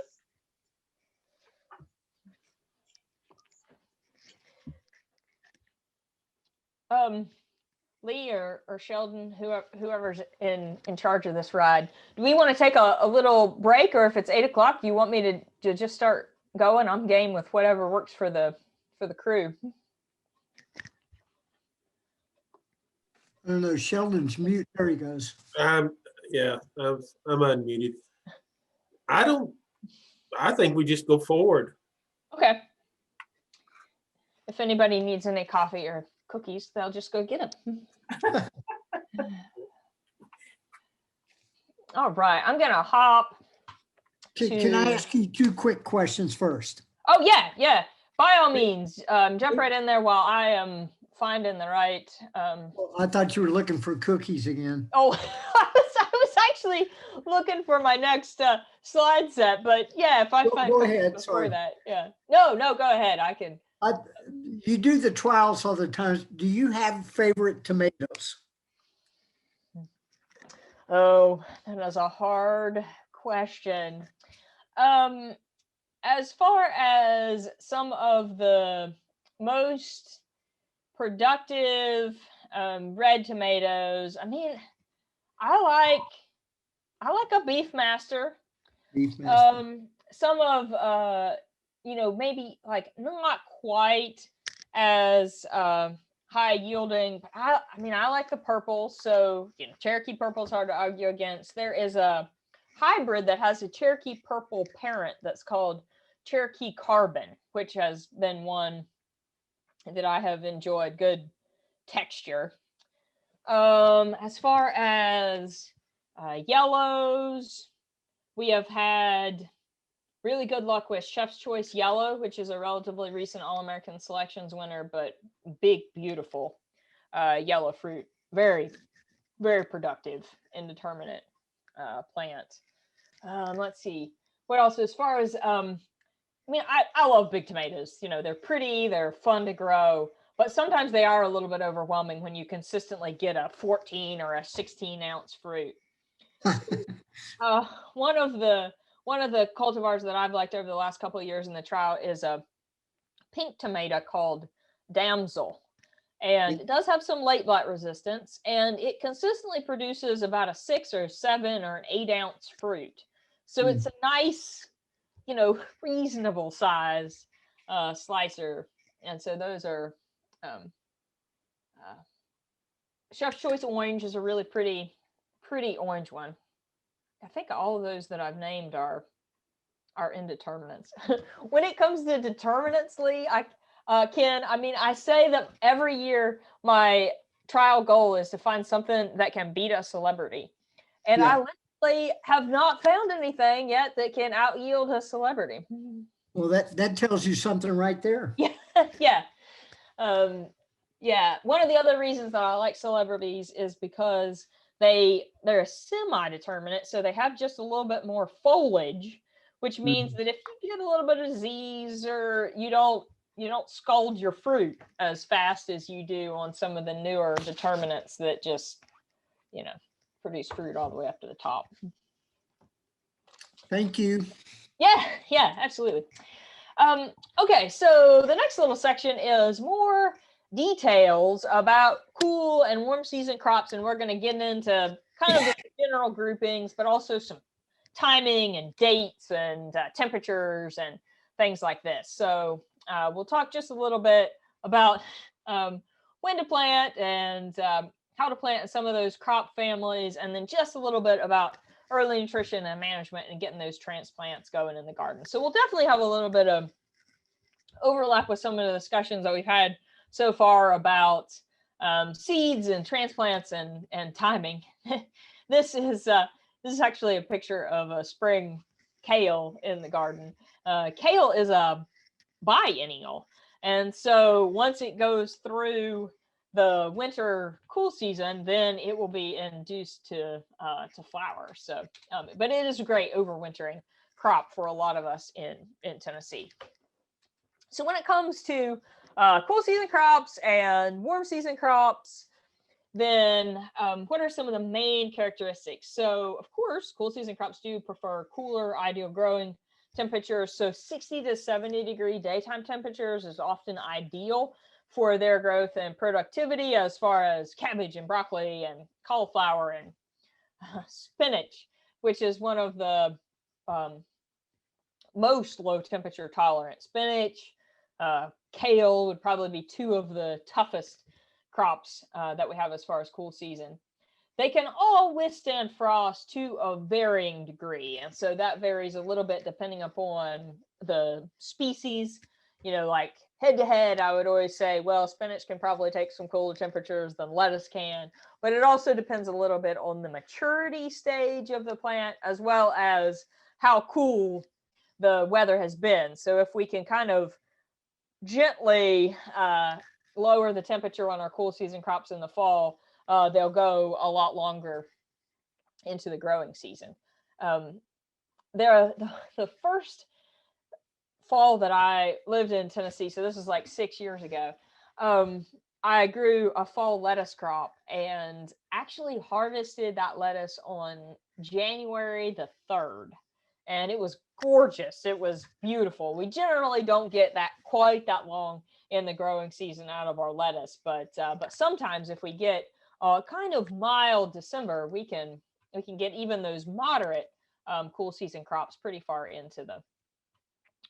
Lee or Sheldon, whoever's in charge of this ride, do we want to take a little break, or if it's 8 o'clock, do you want me to just start going? I'm game with whatever works for the crew. I don't know, Sheldon's mute. There he goes. Yeah, I'm unmuted. I think we just go forward. Okay. If anybody needs any coffee or cookies, they'll just go get them. All right, I'm gonna hop. Can I ask you 2 quick questions first? Oh yeah. By all means, jump right in there while I am finding the right. I thought you were looking for cookies again. Oh, I was actually looking for my next slide set, but yeah, if I find Go cookies ahead, before sorry. that, yeah. No, go ahead. I can. You do the trials all the time. Do you have favorite tomatoes? Oh, that is a hard question. As far as some of the most productive red tomatoes, I mean, I like a Beef Master. Beef Master. Some of maybe like not quite as high yielding. But I like the purple. So Cherokee purple is hard to argue against. There is a hybrid that has a Cherokee purple parent that's called Cherokee Carbon, which has been one that I have enjoyed. Good texture. As far as yellows, we have had really good luck with Chef's Choice Yellow, which is a relatively recent All-American Selections winner, but big, beautiful yellow fruit. Very, very productive, indeterminate plant. Let's see. What else? As far as, I love big tomatoes. They're pretty, they're fun to grow, but sometimes they are a little bit overwhelming when you consistently get a 14 or a 16 ounce fruit. One of the cultivars that I've liked over the last couple of years in the trial is a pink tomato called Damsel. And it does have some late blight resistance, and it consistently produces about a 6 or 7 or an 8 ounce fruit. So it's a nice, reasonable size slicer. And so those are Chef's Choice Orange is a really pretty orange one. I think all of those that I've named are indeterminates. When it comes to determinants, Lee, Ken, I say that every year my trial goal is to find something that can beat a celebrity. And I literally have not found anything yet that can out yield a celebrity. Well, that tells you something right there. Yeah. Yeah. One of the other reasons that I like celebrities is because they're a semi-determinate, so they have just a little bit more foliage, which means that if you get a little bit of disease or you don't you don't scald your fruit as fast as you do on some of the newer determinants that just, produce fruit all the way up to the top. Thank you. Yeah, absolutely. Okay, so the next little section is more details about cool and warm season crops, and we're going to get into kind of the general groupings, but also some timing and dates and temperatures and things like this. So we'll talk just a little bit about when to plant and how to plant some of those crop families, and then just a little bit about early nutrition and management and getting those transplants going in the garden. So we'll definitely have a little bit of overlap with some of the discussions that we've had so far about seeds and transplants and timing. This is actually a picture of a spring kale in the garden. Kale is a biennial, and so once it goes through the winter cool season, then it will be induced to flower. So, but it is a great overwintering crop for a lot of us in Tennessee. So when it comes to cool season crops and warm season crops, then what are some of the main characteristics? So of course, cool season crops do prefer cooler ideal growing temperatures. So 60 to 70 degree daytime temperatures is often ideal for their growth and productivity, as far as cabbage and broccoli and cauliflower and spinach, which is one of the most low temperature tolerant. Spinach, kale would probably be two of the toughest crops that we have as far as cool season. They can all withstand frost to a varying degree, and so that varies a little bit depending upon the species. Like head to head, I would always say, well, spinach can probably take some cooler temperatures than lettuce can, but it also depends a little bit on the maturity stage of the plant, as well as how cool the weather has been. So if we can kind of gently lower the temperature on our cool season crops in the fall, they'll go a lot longer into the growing season. The first fall that I lived in Tennessee, so this is like 6 years ago, I grew a fall lettuce crop and actually harvested that lettuce on January the 3rd. And it was gorgeous. It was beautiful. We generally don't get that quite that long in the growing season out of our lettuce, but sometimes if we get a kind of mild December, we can get even those moderate cool season crops pretty far into the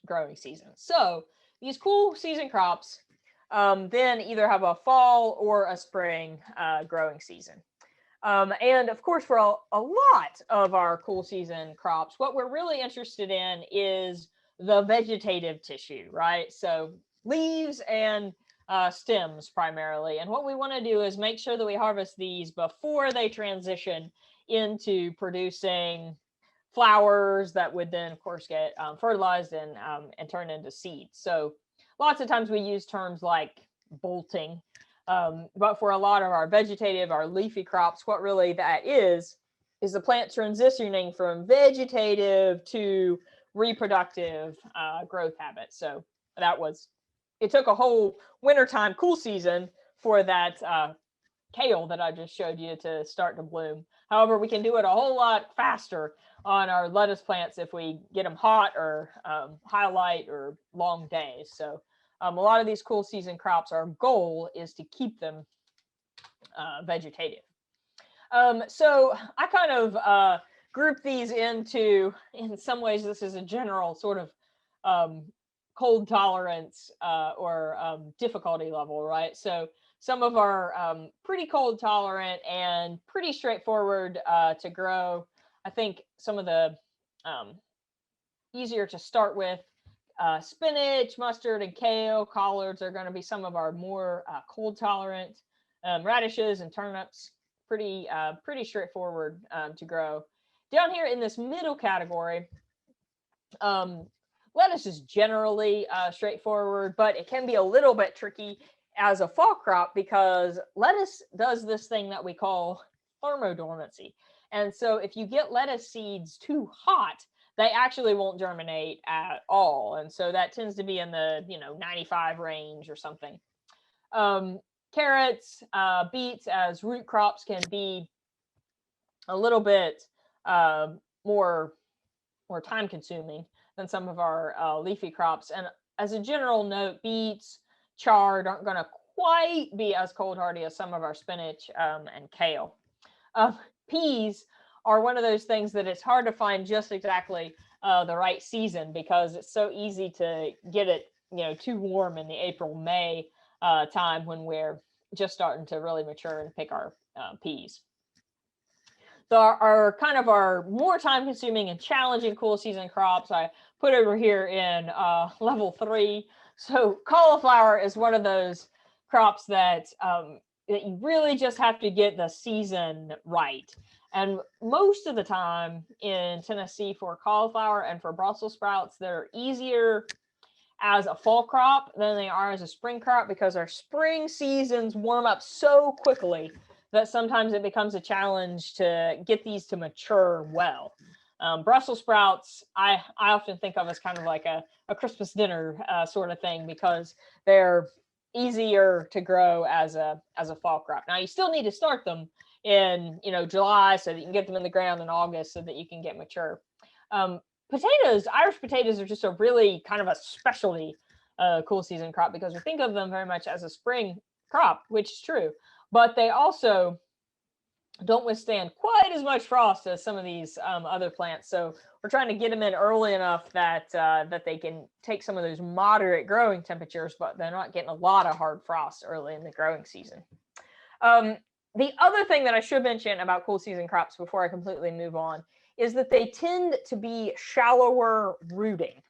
growing season. So these cool season crops then either have a fall or a spring growing season. And of course, for a lot of our cool season crops, what we're really interested in is the vegetative tissue, right? So leaves and stems primarily. And what we want to do is make sure that we harvest these before they transition into producing flowers that would then, of course, get fertilized and turn into seeds. So lots of times we use terms like bolting. But for a lot of our vegetative, our leafy crops, what really that is the plant transitioning from vegetative to reproductive growth habits. So it took a whole wintertime cool season for that kale that I just showed you to start to bloom. However, we can do it a whole lot faster on our lettuce plants if we get them hot or highlight or long days. So a lot of these cool season crops, our goal is to keep them vegetative. So I kind of group these into, in some ways, this is a general sort of cold tolerance or difficulty level, right? So some of our pretty cold tolerant and pretty straightforward to grow. I think some of the easier to start with, spinach, mustard, and kale, collards are going to be some of our more cold tolerant. Radishes and turnips, pretty straightforward to grow. Down here in this middle category, lettuce is generally straightforward, but it can be a little bit tricky as a fall crop because lettuce does this thing that we call thermodormancy. And so if you get lettuce seeds too hot, they actually won't germinate at all. And so that tends to be in the, 95 range or something. Carrots, beets as root crops can be a little bit more time consuming than some of our leafy crops. And as a general note, beets, chard aren't going to quite be as cold hardy as some of our spinach and kale. Peas are one of those things that it's hard to find just exactly the right season, because it's so easy to get it, too warm in the April, May time when we're just starting to really mature and pick our peas. So our kind of our more time consuming and challenging cool season crops I put over here in level 3. So cauliflower is one of those crops that you really just have to get the season right. And most of the time in Tennessee for cauliflower and for Brussels sprouts, they're easier as a fall crop than they are as a spring crop, because our spring seasons warm up so quickly that sometimes it becomes a challenge to get these to mature well. Brussels sprouts, I often think of as kind of like a Christmas dinner sort of thing, because they're easier to grow as a fall crop. Now you still need to start them in July so that you can get them in the ground in August so that you can get mature. Potatoes, Irish potatoes are just a really kind of a specialty cool season crop, because we think of them very much as a spring crop, which is true, but they also don't withstand quite as much frost as some of these other plants. So we're trying to get them in early enough that that they can take some of those moderate growing temperatures, but they're not getting a lot of hard frost early in the growing season. The other thing that I should mention about cool season crops before I completely move on is that they tend to be shallower rooting.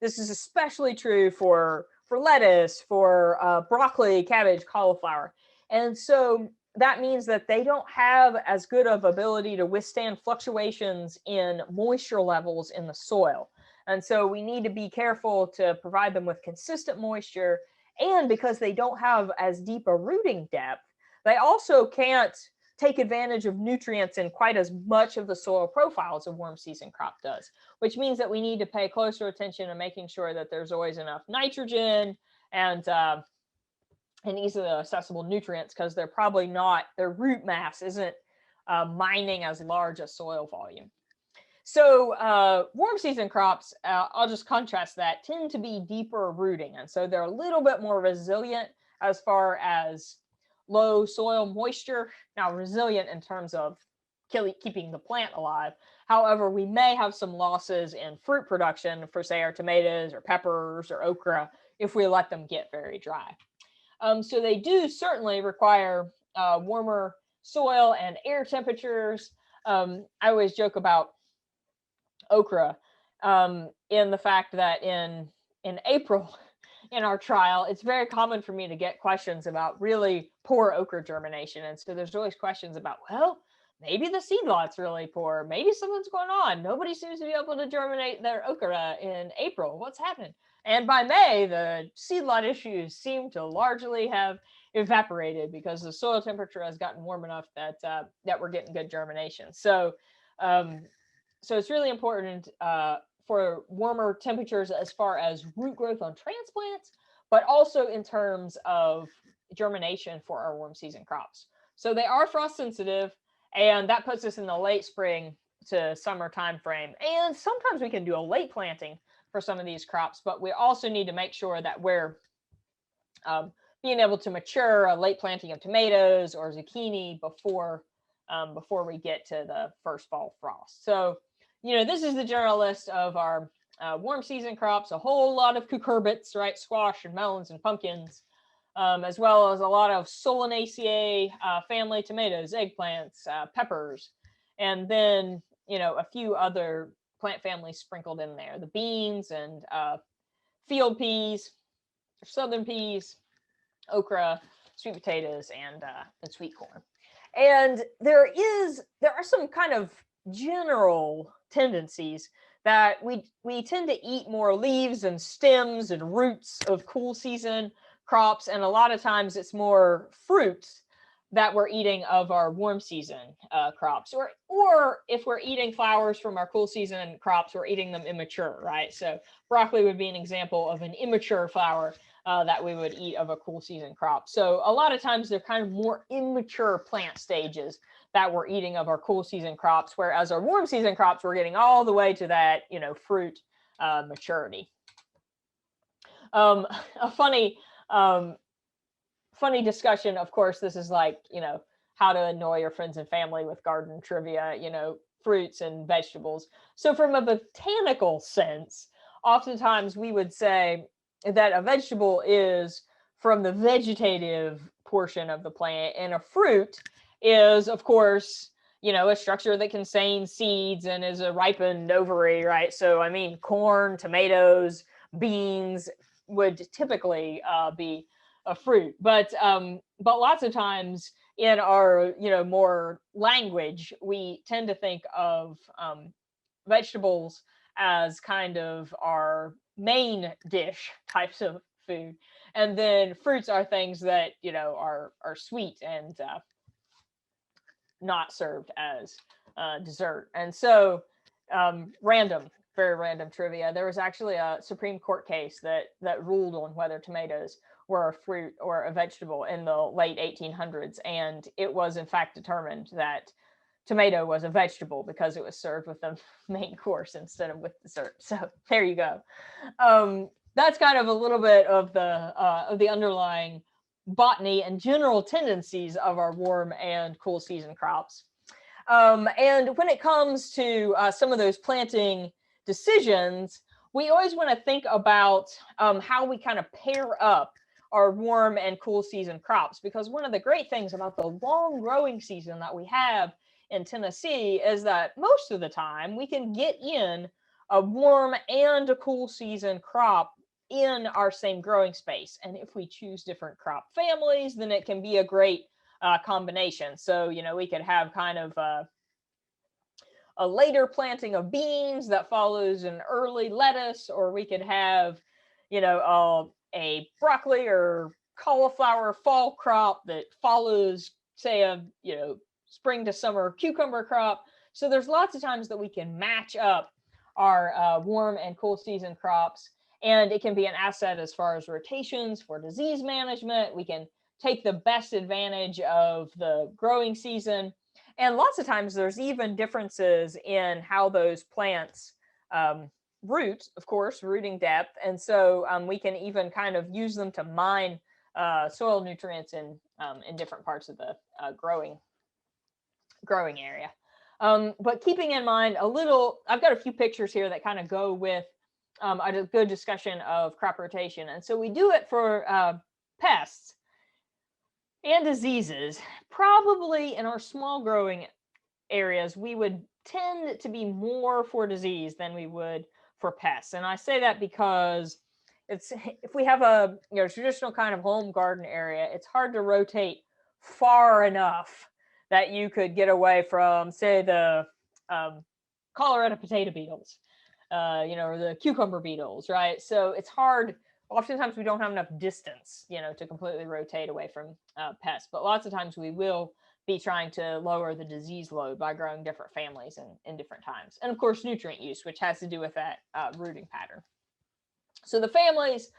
This is especially true for lettuce, for broccoli, cabbage, cauliflower. And so that means that they don't have as good of ability to withstand fluctuations in moisture levels in the soil. And so we need to be careful to provide them with consistent moisture. And because they don't have as deep a rooting depth, they also can't take advantage of nutrients in quite as much of the soil profile as a warm season crop does, which means that we need to pay closer attention to making sure that there's always enough nitrogen and easily accessible nutrients, because they're probably not, their root mass isn't mining as large a soil volume. So warm season crops, I'll just contrast that, tend to be deeper rooting. And so they're a little bit more resilient as far as low soil moisture. Now, resilient in terms of keeping the plant alive. However, we may have some losses in fruit production for, say, our tomatoes or peppers or okra if we let them get very dry. So they do certainly require warmer soil and air temperatures. I always joke about okra in the fact that in April, in our trial, it's very common for me to get questions about really poor okra germination. And so there's always questions about, well, maybe the seed lot's really poor. Maybe something's going on. Nobody seems to be able to germinate their okra in April. What's happening? And by May, the seed lot issues seem to largely have evaporated because the soil temperature has gotten warm enough that that we're getting good germination. So, so it's really important for warmer temperatures as far as root growth on transplants, but also in terms of germination for our warm season crops. So they are frost sensitive, and that puts us in the late spring to summer time frame. And sometimes we can do a late planting for some of these crops, but we also need to make sure that we're being able to mature a late planting of tomatoes or zucchini before we get to the first fall frost. So, this is the general list of our warm season crops, a whole lot of cucurbits, right? Squash and melons and pumpkins, as well as a lot of Solanaceae family tomatoes, eggplants, peppers, and then, a few other plant families sprinkled in there, the beans and field peas, southern peas, okra, sweet potatoes, and sweet corn. And there are some kind of general tendencies that we tend to eat more leaves and stems and roots of cool season crops, and a lot of times it's more fruits that we're eating of our warm season crops, or if we're eating flowers from our cool season crops, we're eating them immature, right? So broccoli would be an example of an immature flower that we would eat of a cool season crop. So a lot of times they're kind of more immature plant stages that we're eating of our cool season crops, whereas our warm season crops, we're getting all the way to that, fruit maturity. A funny discussion, of course, this is like, how to annoy your friends and family with garden trivia, fruits and vegetables. So from a botanical sense, oftentimes we would say that a vegetable is from the vegetative portion of the plant, and a fruit is, of course, a structure that contains seeds and is a ripened ovary, right? So, I mean, corn, tomatoes, beans would typically be a fruit, but lots of times in our more language, we tend to think of vegetables as kind of our main dish types of food, and then fruits are things that are sweet and not served as dessert. And so very random trivia, there was actually a Supreme Court case that ruled on whether tomatoes were a fruit or a vegetable in the late 1800s, and it was in fact determined that tomato was a vegetable because it was served with the main course instead of with dessert. So there you go. That's kind of a little bit of the underlying botany and general tendencies of our warm and cool season crops. And when it comes to some of those planting decisions, we always want to think about how we kind of pair up our warm and cool season crops, because one of the great things about the long growing season that we have in Tennessee is that most of the time we can get in a warm and a cool season crop in our same growing space. And if we choose different crop families, then it can be a great combination. So, we could have kind of a later planting of beans that follows an early lettuce, or we could have, a broccoli or cauliflower fall crop that follows, say, a, spring to summer cucumber crop. So there's lots of times that we can match up our warm and cool season crops, and it can be an asset as far as rotations for disease management. We can take the best advantage of the growing season. And lots of times there's even differences in how those plants root, of course, rooting depth. And so we can even kind of use them to mine soil nutrients in different parts of the growing area. But keeping in mind I've got a few pictures here that kind of go with a good discussion of crop rotation. And so we do it for pests and diseases. Probably in our small growing areas, we would tend to be more for disease than we would for pests. And I say that because if we have a traditional kind of home garden area, it's hard to rotate far enough that you could get away from, say, the Colorado potato beetles, or the cucumber beetles, right? So it's hard. Oftentimes we don't have enough distance, to completely rotate away from pests, but lots of times we will be trying to lower the disease load by growing different families in different times. And of course, nutrient use, which has to do with that rooting pattern. So the families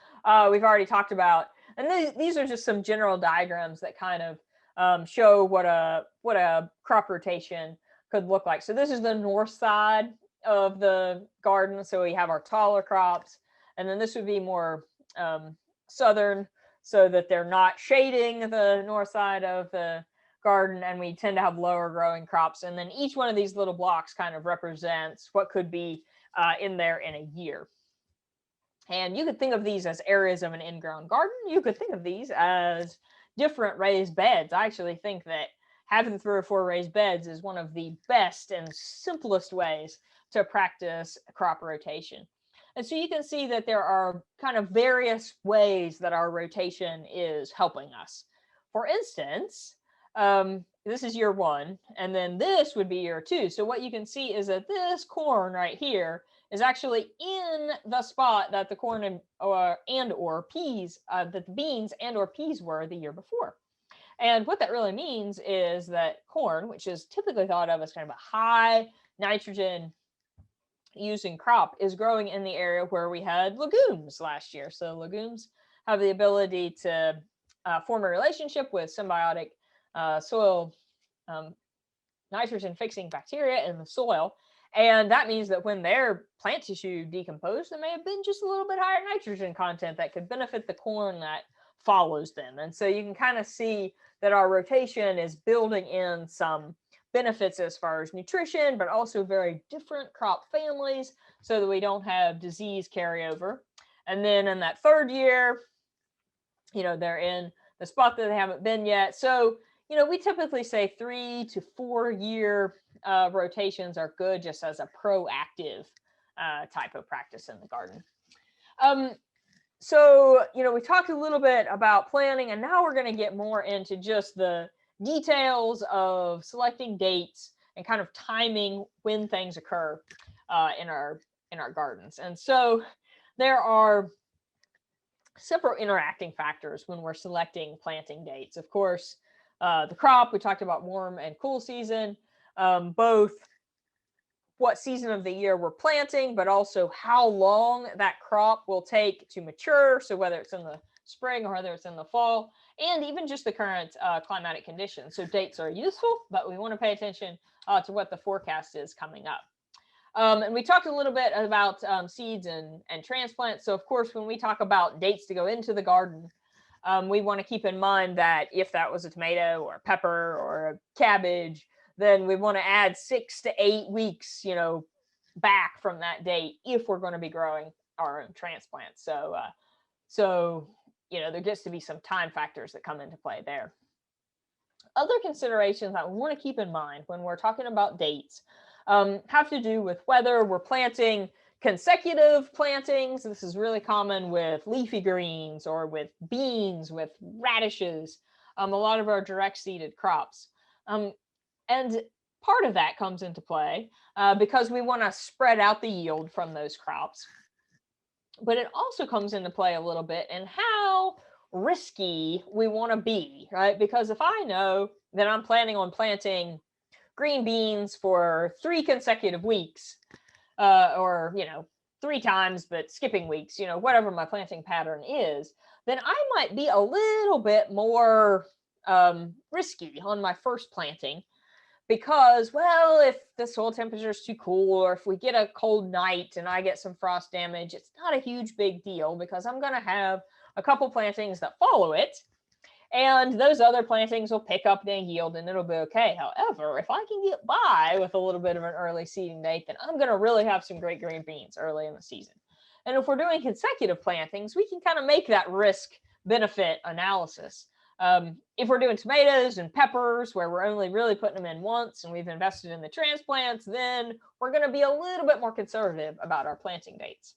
we've already talked about, and these are just some general diagrams that kind of show what a crop rotation could look like. So this is the north side of the garden. So we have our taller crops, and then this would be more southern, so that they're not shading the north side of the garden, and we tend to have lower growing crops. And then each one of these little blocks kind of represents what could be in there in a year. And you could think of these as areas of an in-ground garden. You could think of these as different raised beds. I actually think that having 3 or 4 raised beds is one of the best and simplest ways to practice crop rotation. And so you can see that there are kind of various ways that our rotation is helping us. For instance, this is year 1, and then this would be year 2. So what you can see is that this corn right here is actually in the spot that the corn and or peas, that the beans and or peas were the year before. And what that really means is that corn, which is typically thought of as kind of a high nitrogen using crop, is growing in the area where we had legumes last year. So legumes have the ability to form a relationship with symbiotic soil nitrogen fixing bacteria in the soil. And that means that when their plant tissue decomposed, there may have been just a little bit higher nitrogen content that could benefit the corn that follows them. And so you can kind of see that our rotation is building in some benefits as far as nutrition, but also very different crop families so that we don't have disease carryover. And then in that third year, they're in the spot that they haven't been yet. So, we typically say 3 to 4 year rotations are good just as a proactive type of practice in the garden. So, we talked a little bit about planning, and now we're going to get more into just the details of selecting dates and kind of timing when things occur in our gardens. And so there are several interacting factors when we're selecting planting dates. Of course, the crop, we talked about warm and cool season, both what season of the year we're planting, but also how long that crop will take to mature. So whether it's in the spring or whether it's in the fall, and even just the current climatic conditions. So dates are useful, but we want to pay attention to what the forecast is coming up. And we talked a little bit about seeds and transplants. So of course, when we talk about dates to go into the garden, we want to keep in mind that if that was a tomato or a pepper or a cabbage, then we want to add 6 to 8 weeks, back from that date if we're going to be growing our own transplants. So there gets to be some time factors that come into play there. Other considerations that we want to keep in mind when we're talking about dates have to do with whether we're planting consecutive plantings. This is really common with leafy greens or with beans, with radishes, a lot of our direct seeded crops. And part of that comes into play because we want to spread out the yield from those crops. But it also comes into play a little bit in how risky we want to be, right? Because if I know that I'm planning on planting green beans for 3 consecutive weeks, or 3 times, but skipping weeks, whatever my planting pattern is, then I might be a little bit more risky on my first planting. Because, well, if the soil temperature is too cool, or if we get a cold night and I get some frost damage, it's not a huge big deal because I'm going to have a couple plantings that follow it. And those other plantings will pick up their yield and it'll be okay. However, if I can get by with a little bit of an early seeding date, then I'm going to really have some great green beans early in the season. And if we're doing consecutive plantings, we can kind of make that risk benefit analysis. If we're doing tomatoes and peppers where we're only really putting them in once and we've invested in the transplants, then we're going to be a little bit more conservative about our planting dates.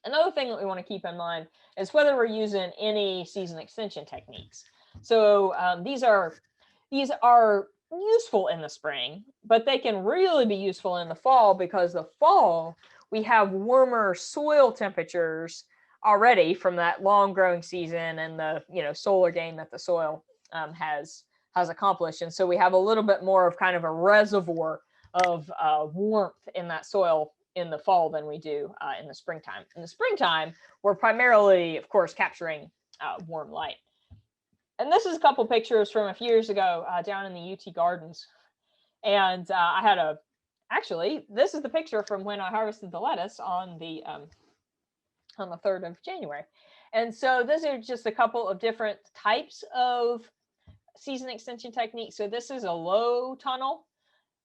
Another thing that we want to keep in mind is whether we're using any season extension techniques. So these are useful in the spring, but they can really be useful in the fall because the fall we have warmer soil temperatures already from that long growing season and the solar gain that the soil has accomplished. And so we have a little bit more of kind of a reservoir of warmth in that soil in the fall than we do in the springtime. In the springtime, we're primarily, of course, capturing warm light. And this is a couple pictures from a few years ago down in the UT Gardens. And I had actually, this is the picture from when I harvested the lettuce on the 3rd of January. And so those are just a couple of different types of season extension techniques. So this is a low tunnel,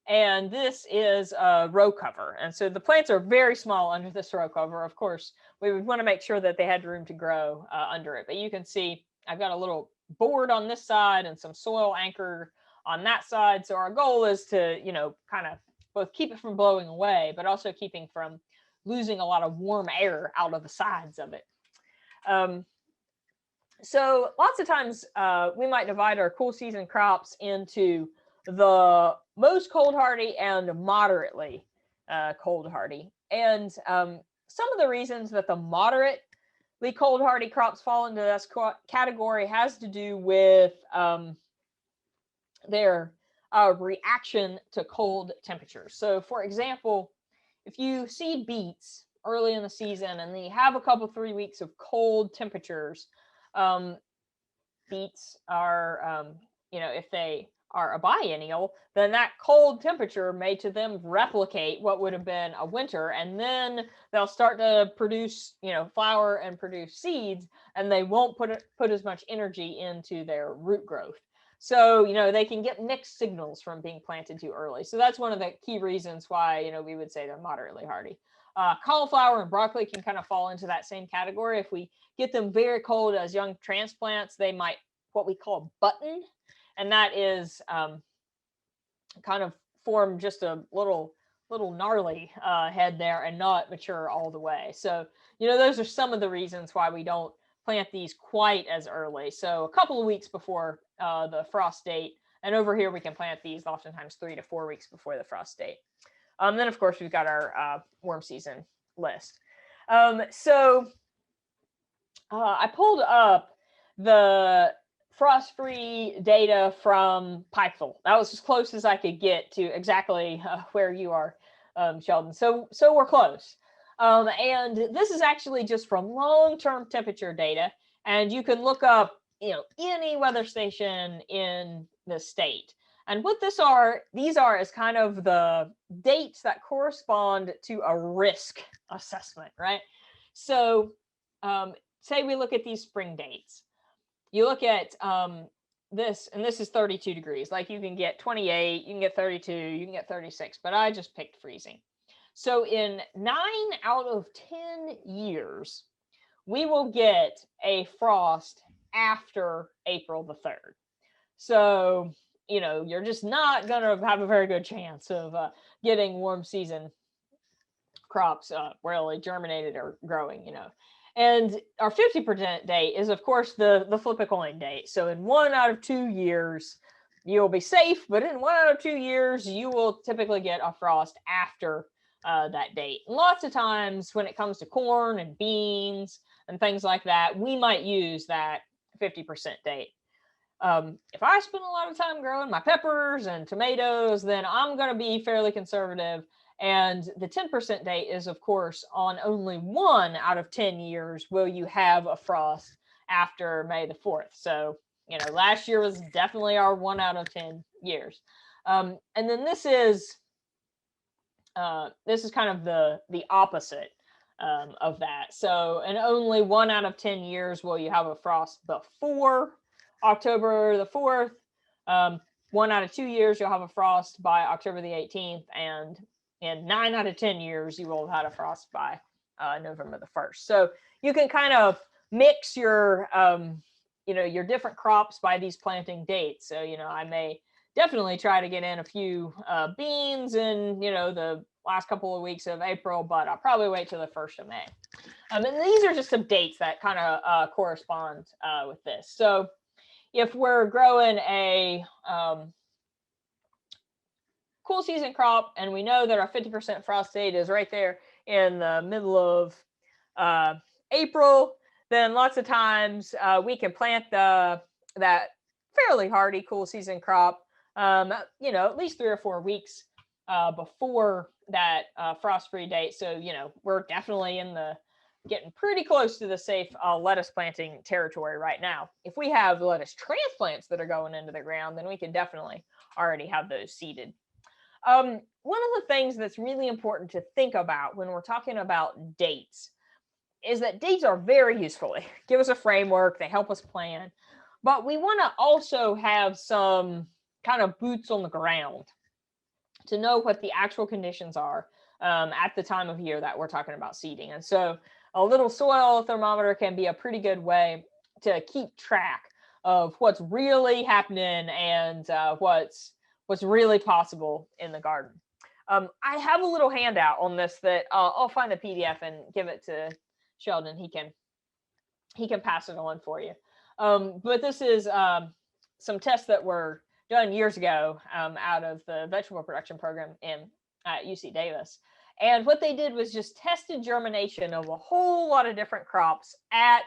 and this is a row cover. And so the plants are very small under this row cover. Of course, we would want to make sure that they had room to grow under it. But you can see I've got a little board on this side and some soil anchor on that side. So our goal is to, kind of both keep it from blowing away, but also keeping from losing a lot of warm air out of the sides of it. So lots of times we might divide our cool season crops into the most cold hardy and moderately cold hardy. And some of the reasons that the moderate cold hardy crops fall into this category has to do with their reaction to cold temperatures. So for example, if you seed beets early in the season and then you have a couple 3 weeks of cold temperatures, beets are, if they are a biennial, then that cold temperature may to them replicate what would have been a winter, and then they'll start to produce, flower and produce seeds, and they won't put as much energy into their root growth. So, they can get mixed signals from being planted too early. So that's one of the key reasons why, we would say they're moderately hardy. Cauliflower and broccoli can kind of fall into that same category. If we get them very cold as young transplants, they might what we call button, and that is kind of form just a little gnarly head there and not mature all the way. So, those are some of the reasons why we don't plant these quite as early. So a couple of weeks before the frost date, and over here we can plant these oftentimes 3 to 4 weeks before the frost date. Then of course we've got our worm season list. So I pulled up the frost-free data from Pikeville. That was as close as I could get to exactly where you are, Sheldon. So we're close. And this is actually just from long-term temperature data, and you can look up, any weather station in the state. And what these are is kind of the dates that correspond to a risk assessment, right? So say we look at these spring dates. You look at this, and this is 32 degrees. Like you can get 28, you can get 32, you can get 36, but I just picked freezing. So in 9 out of 10 years, we will get a frost after April the 3rd. So, you're just not going to have a very good chance of getting warm season crops really germinated or growing, And our 50% date is, of course, the flip a coin date. So in 1 out of 2 years, you'll be safe, but in 1 out of 2 years, you will typically get a frost after that date. And lots of times when it comes to corn and beans and things like that, we might use that 50% date. If I spend a lot of time growing my peppers and tomatoes, then I'm going to be fairly conservative. And the 10% date is, of course, on only 1 out of 10 years will you have a frost after May the 4th. So, last year was definitely our 1 out of 10 years. And then this is kind of the opposite of that. So, in only 1 out of 10 years will you have a frost before October the 4th. 1 out of 2 years, you'll have a frost by October the 18th. And in 9 out of 10 years, you will have had a frost by November the 1st. So you can kind of mix your, your different crops by these planting dates. So, I may definitely try to get in a few beans in, the last couple of weeks of April, but I'll probably wait till the 1st of May. And these are just some dates that kind of correspond with this. So if we're growing a cool season crop and we know that our 50% frost date is right there in the middle of April, then lots of times we can plant that fairly hardy cool season crop, at least 3 or 4 weeks before that frost-free date. So, we're definitely getting pretty close to the safe lettuce planting territory right now. If we have lettuce transplants that are going into the ground, then we can definitely already have those seeded. One of the things that's really important to think about when we're talking about dates is that dates are very useful. They give us a framework, they help us plan, but we want to also have some kind of boots on the ground to know what the actual conditions are at the time of year that we're talking about seeding. And so a little soil thermometer can be a pretty good way to keep track of what's really happening and what's really possible in the garden. I have a little handout on this that I'll find the PDF and give it to Sheldon. He can pass it on for you. But this is some tests that were done years ago out of the vegetable production program at UC Davis. And what they did was just tested germination of a whole lot of different crops at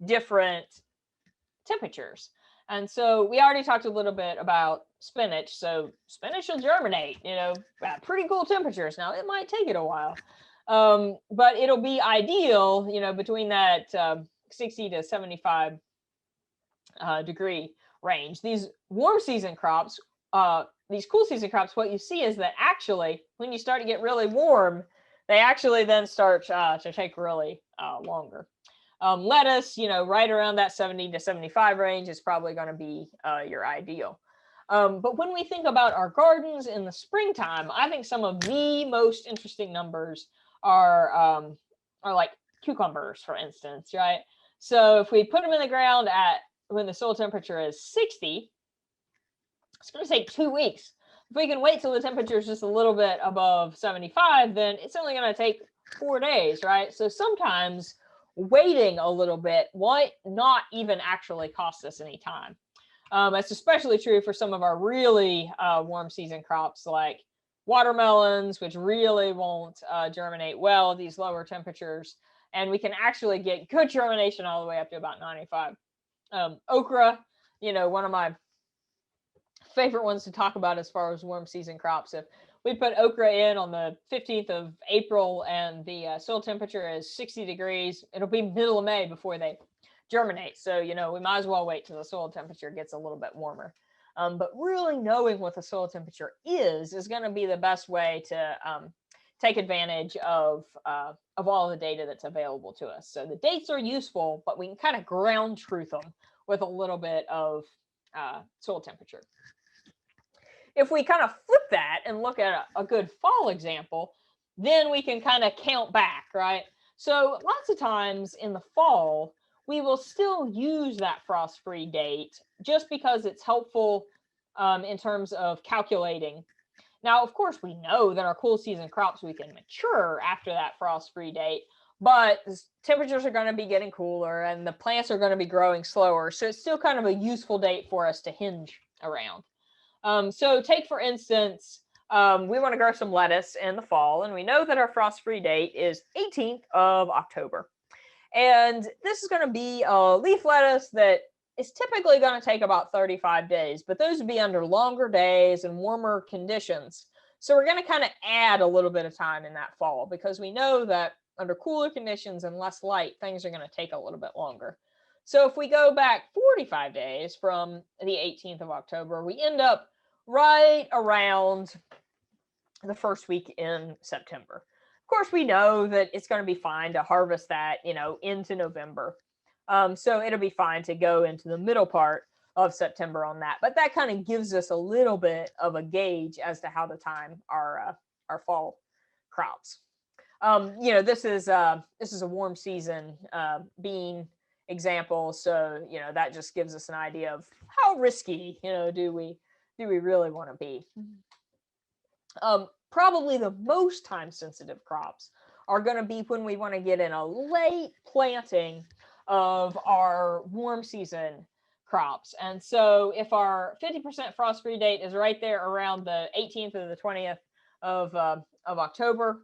different temperatures. And so we already talked a little bit about spinach. So spinach will germinate, at pretty cool temperatures. Now it might take it a while, but it'll be ideal, between that 60 to 75 degree range. These warm season crops, these cool season crops, what you see is that actually when you start to get really warm, they actually then start to take really longer. Lettuce, right around that 70 to 75 range is probably going to be your ideal. But when we think about our gardens in the springtime, I think some of the most interesting numbers are like cucumbers, for instance, right? So if we put them in the ground at when the soil temperature is 60, it's going to take 2 weeks. If we can wait till the temperature is just a little bit above 75, then it's only going to take 4 days, right? So sometimes waiting a little bit might not even actually cost us any time. That's especially true for some of our really warm season crops like watermelons, which really won't germinate well at these lower temperatures. And we can actually get good germination all the way up to about 95. Okra, one of my favorite ones to talk about as far as warm season crops. If we put okra in on the 15th of April and the soil temperature is 60 degrees, it'll be middle of May before they germinate. So, we might as well wait till the soil temperature gets a little bit warmer. But really knowing what the soil temperature is going to be the best way to take advantage of all the data that's available to us. So the dates are useful, but we can kind of ground truth them with a little bit of soil temperature. If we kind of flip that and look at a good fall example, then we can kind of count back, right? So lots of times in the fall, we will still use that frost-free date just because it's helpful in terms of calculating. Now, of course, we know that our cool season crops, we can mature after that frost-free date, but temperatures are going to be getting cooler and the plants are going to be growing slower. So it's still kind of a useful date for us to hinge around. So take, for instance, we want to grow some lettuce in the fall, and we know that our frost-free date is 18th of October. And this is going to be a leaf lettuce that is typically going to take about 35 days, but those would be under longer days and warmer conditions. So we're going to kind of add a little bit of time in that fall because we know that under cooler conditions and less light, things are going to take a little bit longer. So if we go back 45 days from the 18th of October, we end up right around the first week in September. Of course, we know that it's going to be fine to harvest that, into November. So it'll be fine to go into the middle part of September on that. But that kind of gives us a little bit of a gauge as to how to time our fall crops. This is a warm season bean example. So, that just gives us an idea of how risky, do we really want to be. Probably the most time sensitive crops are going to be when we want to get in a late planting of our warm season crops. And so if our 50% frost free date is right there around the 18th or the 20th of October,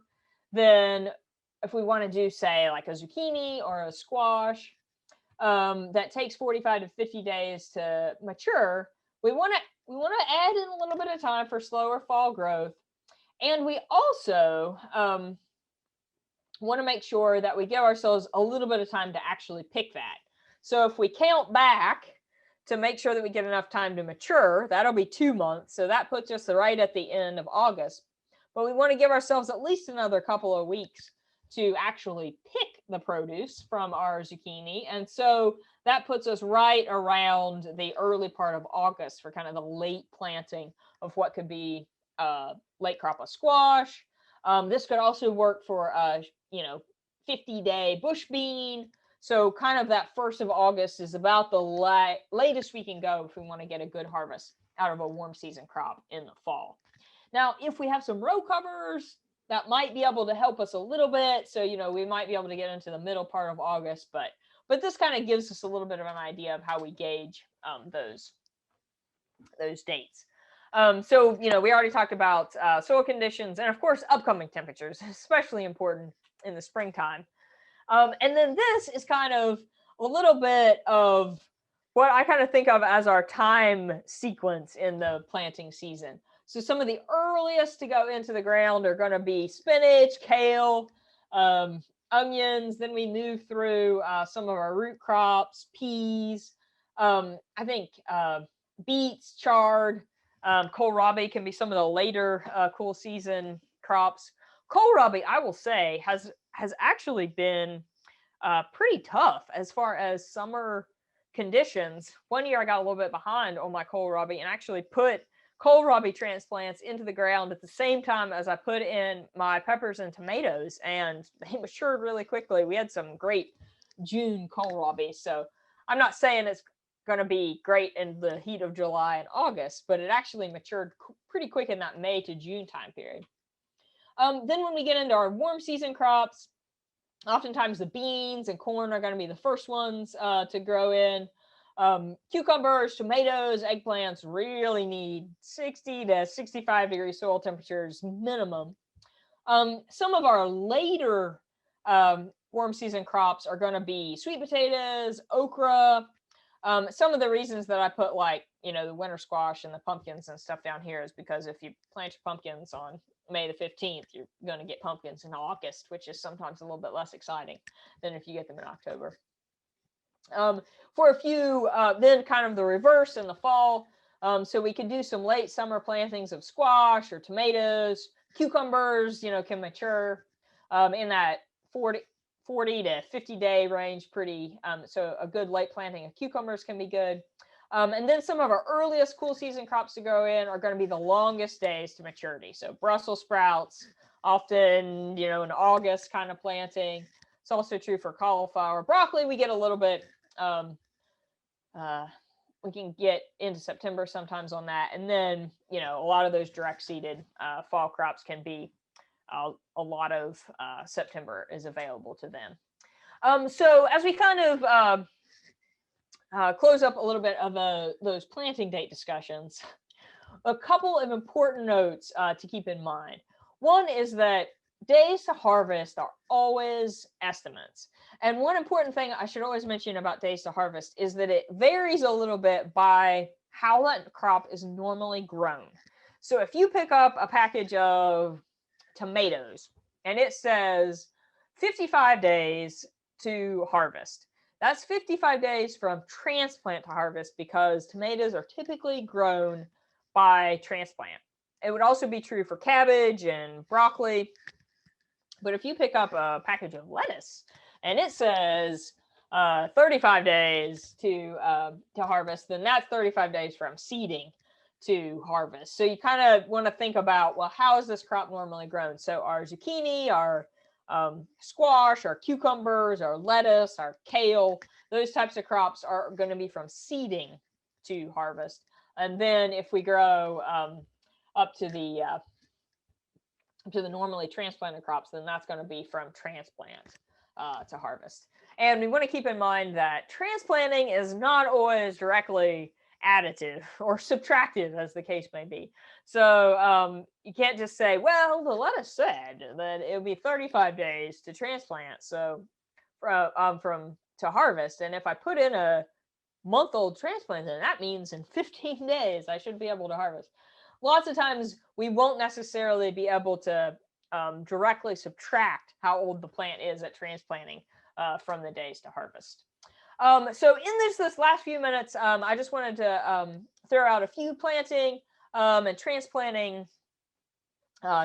then if we want to do, say, like a zucchini or a squash that takes 45 to 50 days to mature, we want to add in a little bit of time for slower fall growth. And we also want to make sure that we give ourselves a little bit of time to actually pick that. So if we count back to make sure that we get enough time to mature, that'll be 2 months. So that puts us right at the end of August. But we want to give ourselves at least another couple of weeks to actually pick the produce from our zucchini. And so that puts us right around the early part of August for kind of the late planting of what could be late crop of squash. This could also work for a 50-day bush bean. So kind of that 1st of August is about the latest we can go if we want to get a good harvest out of a warm season crop in the fall. Now, if we have some row covers, that might be able to help us a little bit. So, we might be able to get into the middle part of August, but this kind of gives us a little bit of an idea of how we gauge those dates. So, we already talked about soil conditions and, of course, upcoming temperatures, especially important in the springtime. And then this is kind of a little bit of what I kind of think of as our time sequence in the planting season. So some of the earliest to go into the ground are going to be spinach, kale, onions. Then we move through some of our root crops, peas. I think beets, chard, kohlrabi can be some of the later cool season crops. Kohlrabi, I will say, has actually been pretty tough as far as summer conditions. One year I got a little bit behind on my kohlrabi and actually put kohlrabi transplants into the ground at the same time as I put in my peppers and tomatoes, and they matured really quickly. We had some great June kohlrabi, so I'm not saying it's going to be great in the heat of July and August, but it actually matured pretty quick in that May to June time period. Then when we get into our warm season crops, oftentimes the beans and corn are going to be the first ones to grow in. Cucumbers, tomatoes, eggplants really need 60 to 65 degree soil temperatures minimum. Some of our later warm season crops are going to be sweet potatoes, okra. Some of the reasons that I put the winter squash and the pumpkins and stuff down here is because if you plant your pumpkins on May the 15th, you're going to get pumpkins in August, which is sometimes a little bit less exciting than if you get them in October. For a few, then kind of the reverse in the fall. So we could do some late summer plantings of squash or tomatoes. Cucumbers, can mature in that 40 to 50 day range pretty. So a good late planting of cucumbers can be good. And then some of our earliest cool season crops to grow in are going to be the longest days to maturity. So Brussels sprouts, often, in August kind of planting. It's also true for cauliflower. Broccoli, we get a little bit, we can get into September sometimes on that. And then, a lot of those direct seeded fall crops can be a lot of September is available to them. So as we kind of close up a little bit of those planting date discussions, a couple of important notes to keep in mind. One is that days to harvest are always estimates. And one important thing I should always mention about days to harvest is that it varies a little bit by how that crop is normally grown. So if you pick up a package of tomatoes and it says 55 days to harvest, that's 55 days from transplant to harvest because tomatoes are typically grown by transplant. It would also be true for cabbage and broccoli. But if you pick up a package of lettuce and it says 35 days to harvest, then that's 35 days from seeding to harvest. So you kind of want to think about, well, how is this crop normally grown? So our zucchini, our squash, our cucumbers, our lettuce, our kale, those types of crops are going to be from seeding to harvest. And then if we grow up to the normally transplanted crops, then that's going to be from transplant to harvest. And we want to keep in mind that transplanting is not always directly additive or subtractive, as the case may be. So you can't just say, well, the lettuce said that it would be 35 days to transplant, so from to harvest. And if I put in a month-old transplant, then that means in 15 days I should be able to harvest. Lots of times we won't necessarily be able to directly subtract how old the plant is at transplanting from the days to harvest. So in this last few minutes, I just wanted to throw out a few planting and transplanting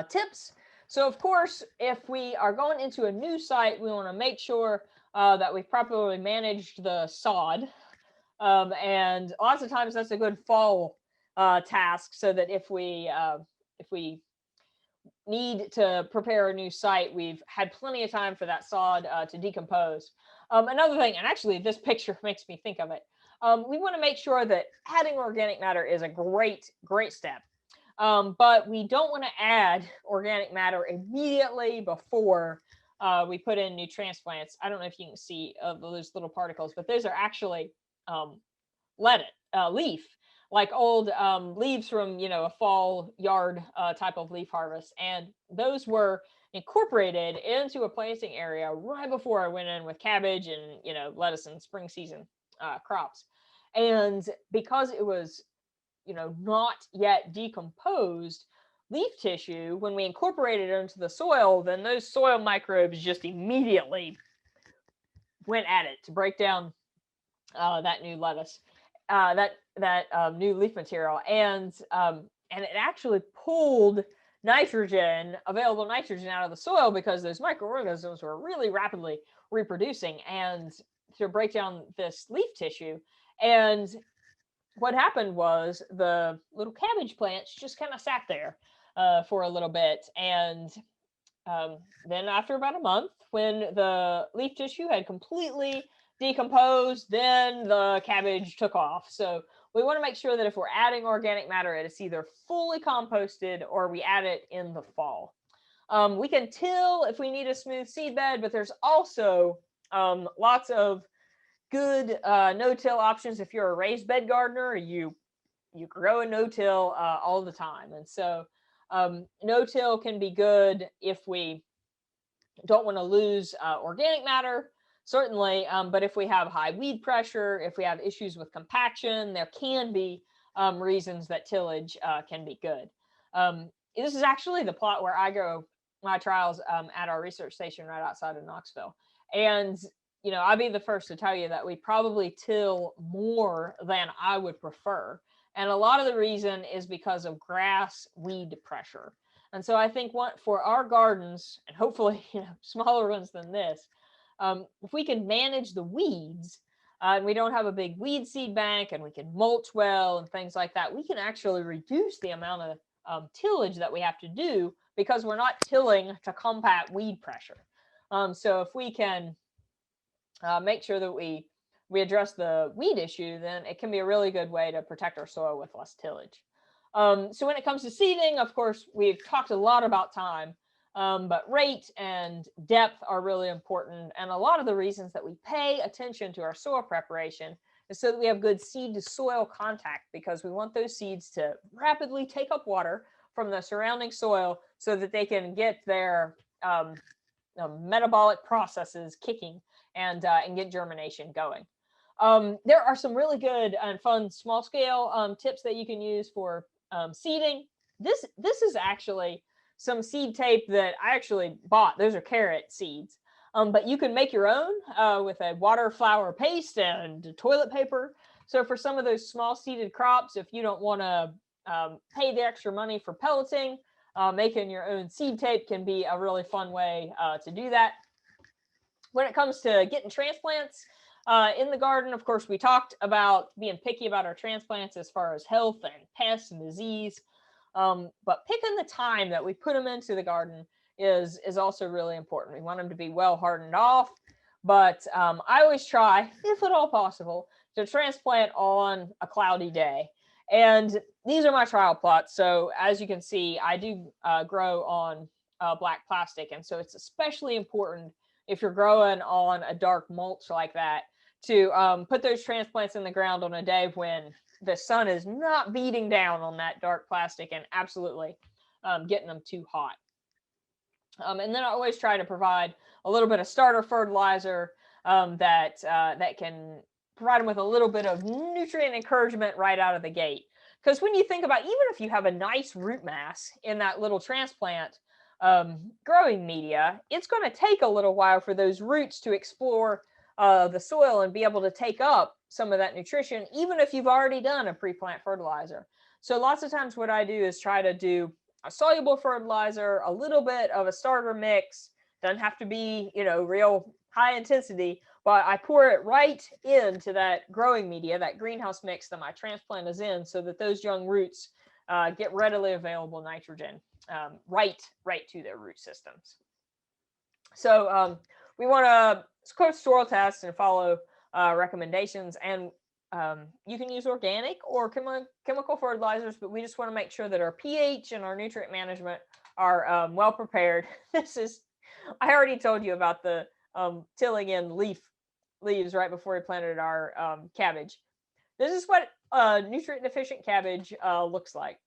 tips. So of course, if we are going into a new site, we want to make sure that we've properly managed the sod. And lots of times that's a good fall task, so that if we need to prepare a new site, we've had plenty of time for that sod to decompose. Another thing, and actually this picture makes me think of it, we want to make sure that adding organic matter is a great step. But we don't want to add organic matter immediately before we put in new transplants. I don't know if you can see those little particles, but those are actually leaf. like old leaves from, a fall yard type of leaf harvest. And those were incorporated into a planting area right before I went in with cabbage and, lettuce and spring season crops. And because it was, not yet decomposed leaf tissue, when we incorporated it into the soil, then those soil microbes just immediately went at it to break down that new lettuce, that new leaf material, and it actually pulled available nitrogen out of the soil, because those microorganisms were really rapidly reproducing and to break down this leaf tissue. And what happened was the little cabbage plants just kind of sat there for a little bit, and then after about a month, when the leaf tissue had completely decomposed, then the cabbage took off. So we want to make sure that if we're adding organic matter, it is either fully composted or we add it in the fall. We can till if we need a smooth seed bed, but there's also lots of good no-till options. If you're a raised bed gardener, you grow a no-till all the time. And so no-till can be good if we don't want to lose organic matter, certainly, but if we have high weed pressure, if we have issues with compaction, there can be reasons that tillage can be good. This is actually the plot where I go my trials at our research station right outside of Knoxville. And, I'll be the first to tell you that we probably till more than I would prefer. And a lot of the reason is because of grass weed pressure. And so I think for our gardens, and hopefully smaller ones than this, if we can manage the weeds, and we don't have a big weed seed bank, and we can mulch well and things like that, we can actually reduce the amount of tillage that we have to do, because we're not tilling to combat weed pressure. So if we can make sure that we address the weed issue, then it can be a really good way to protect our soil with less tillage. So when it comes to seeding, of course, we've talked a lot about time, but rate and depth are really important. And a lot of the reasons that we pay attention to our soil preparation is so that we have good seed to soil contact, because we want those seeds to rapidly take up water from the surrounding soil so that they can get their metabolic processes kicking and get germination going. There are some really good and fun small scale tips that you can use for seeding. This is actually some seed tape that I actually bought. Those are carrot seeds, but you can make your own with a water flour paste and toilet paper. So for some of those small seeded crops, if you don't want to pay the extra money for pelleting, making your own seed tape can be a really fun way to do that. When it comes to getting transplants in the garden, of course, we talked about being picky about our transplants as far as health and pests and disease. But picking the time that we put them into the garden is also really important. We want them to be well hardened off, but I always try, if at all possible, to transplant on a cloudy day. And these are my trial plots. So as you can see, I do grow on black plastic. And so it's especially important if you're growing on a dark mulch like that to put those transplants in the ground on a day when the sun is not beating down on that dark plastic and absolutely getting them too hot. And then I always try to provide a little bit of starter fertilizer that can provide them with a little bit of nutrient encouragement right out of the gate. Because when you think about, even if you have a nice root mass in that little transplant growing media, it's going to take a little while for those roots to explore the soil and be able to take up some of that nutrition, even if you've already done a pre-plant fertilizer. So lots of times what I do is try to do a soluble fertilizer, a little bit of a starter mix. Doesn't have to be, real high intensity, but I pour it right into that growing media, that greenhouse mix that my transplant is in, so that those young roots get readily available nitrogen right to their root systems. So we want to course soil test and follow recommendations, and you can use organic or chemical fertilizers, but we just want to make sure that our pH and our nutrient management are well prepared. I already told you about the tilling in leaves right before we planted our cabbage. This is what nutrient deficient cabbage looks like.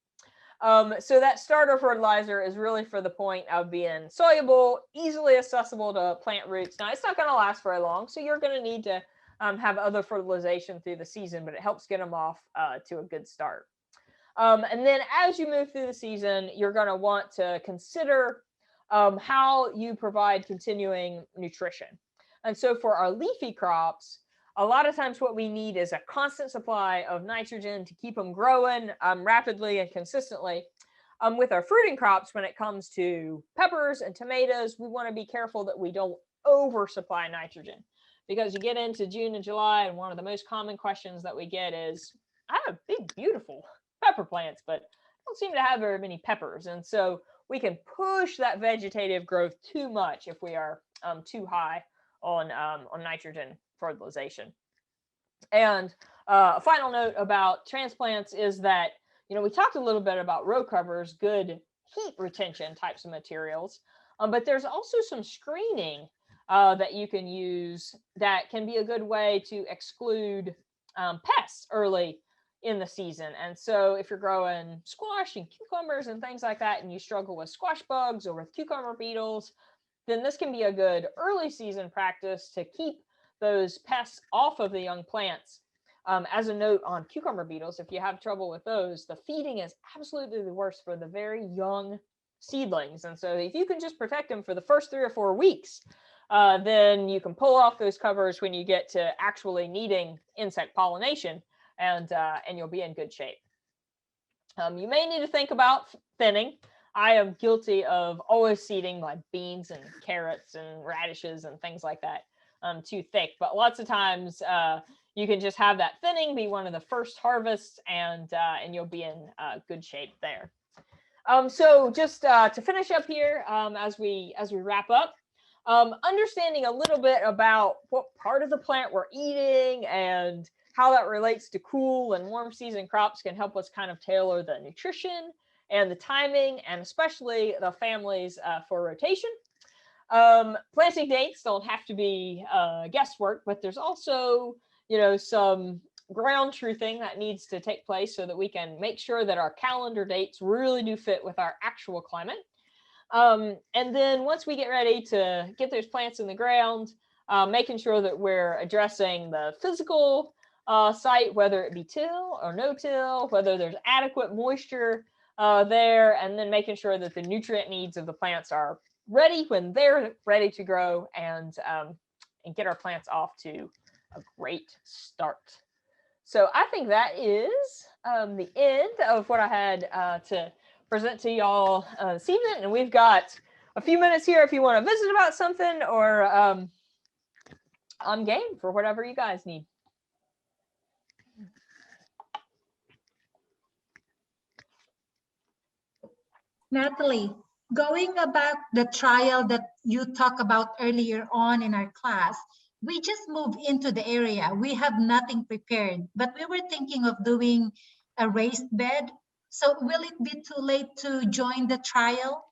So that starter fertilizer is really for the point of being soluble, easily accessible to plant roots. Now, it's not going to last very long, so you're going to need to have other fertilization through the season, but it helps get them off to a good start. And then as you move through the season, you're going to want to consider how you provide continuing nutrition. And so for our leafy crops, a lot of times what we need is a constant supply of nitrogen to keep them growing rapidly and consistently. With our fruiting crops, when it comes to peppers and tomatoes, we want to be careful that we don't oversupply nitrogen, because you get into June and July, and one of the most common questions that we get is, I have big, beautiful pepper plants, but don't seem to have very many peppers. And so we can push that vegetative growth too much if we are too high on nitrogen fertilization. And a final note about transplants is that, we talked a little bit about row covers, good heat retention types of materials, but there's also some screening that you can use that can be a good way to exclude pests early in the season. And so if you're growing squash and cucumbers and things like that, and you struggle with squash bugs or with cucumber beetles, then this can be a good early season practice to keep those pests off of the young plants. As a note on cucumber beetles, if you have trouble with those, the feeding is absolutely the worst for the very young seedlings. And so if you can just protect them for the first 3 or 4 weeks, then you can pull off those covers when you get to actually needing insect pollination, and you'll be in good shape. You may need to think about thinning. I am guilty of always seeding my beans and carrots and radishes and things like that too thick, but lots of times you can just have that thinning be one of the first harvests, and you'll be in good shape there. So just to finish up here, as we wrap up, understanding a little bit about what part of the plant we're eating and how that relates to cool and warm season crops can help us kind of tailor the nutrition and the timing, and especially the families for rotation. Planting dates don't have to be guesswork, but there's also, some ground truthing that needs to take place so that we can make sure that our calendar dates really do fit with our actual climate. And then once we get ready to get those plants in the ground, making sure that we're addressing the physical site, whether it be till or no till, whether there's adequate moisture there, and then making sure that the nutrient needs of the plants are ready when they're ready to grow, and get our plants off to a great start. So I think that is the end of what I had to present to y'all this evening, and we've got a few minutes here if you want to visit about something, or I'm game for whatever you guys need. Natalie, going about the trial that you talked about earlier on in our class, we just moved into the area. We have nothing prepared, but we were thinking of doing a raised bed. So will it be too late to join the trial?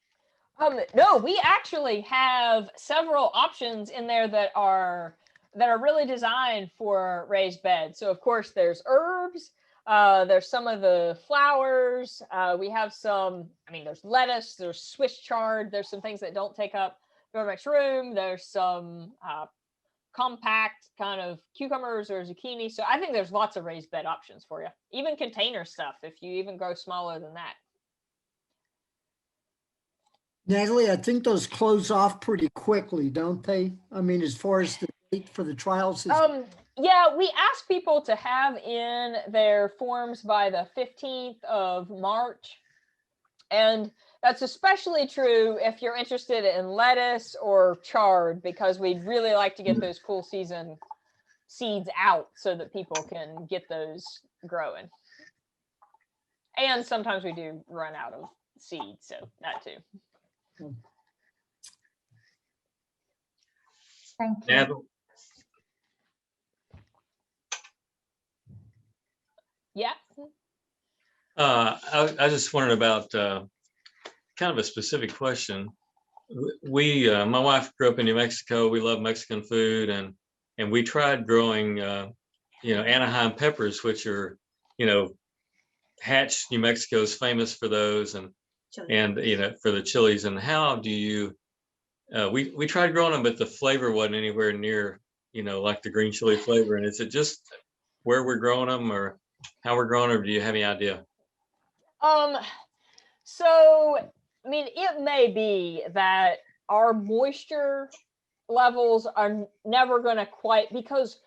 No, we actually have several options in there that are really designed for raised beds. So of course there's herbs, there's some of the flowers, we have some, there's lettuce, there's Swiss chard, there's some things that don't take up very much room, there's some compact kind of cucumbers or zucchini. So I think there's lots of raised bed options for you, even container stuff if you even go smaller than that. Natalie, I think those close off pretty quickly, don't they? As far as the date for the trials. Yeah, we ask people to have in their forms by the 15th of March. And that's especially true if you're interested in lettuce or chard, because we'd really like to get those cool season seeds out so that people can get those growing. And sometimes we do run out of seeds, so that too. Thank you. Natalie, Yeah. I just wondered about kind of a specific question. My wife grew up in New Mexico. We love Mexican food, and we tried growing, Anaheim peppers, which are you know, Hatch, New Mexico is famous for those, and you know, for the chilies. And how do you? We tried growing them, but the flavor wasn't anywhere near, you know, like the green chili flavor. And is it just where we're growing them, or how we're growing them? Or do you have any idea? So I mean, it may be that our moisture levels are never going to quite, because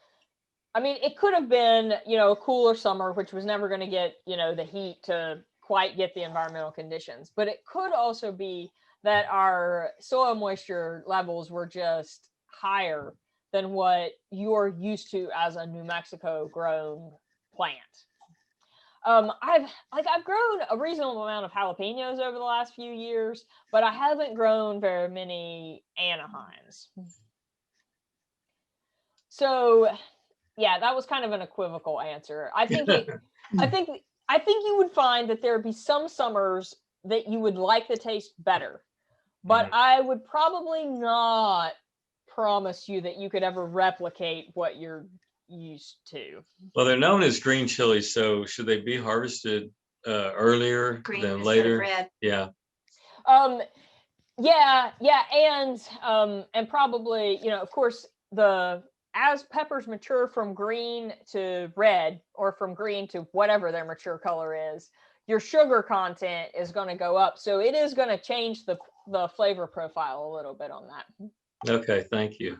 I mean, it could have been, you know, a cooler summer, which was never going to get, you know, the heat to quite get the environmental conditions. But it could also be that our soil moisture levels were just higher than what you're used to as a New Mexico grown plant. I've grown a reasonable amount of jalapenos over the last few years, but I haven't grown very many Anaheims. So yeah, that was kind of an equivocal answer. I think you would find that there would be some summers that you would like the taste better, but I would probably not promise you that you could ever replicate what you're used to. Well, they're known as green chilies, so should they be harvested earlier Green than instead of later? red. Yeah. And probably, you know, of course, as peppers mature from green to red, or from green to whatever their mature color is, your sugar content is going to go up. So it is going to change the flavor profile a little bit on that. Okay, thank you.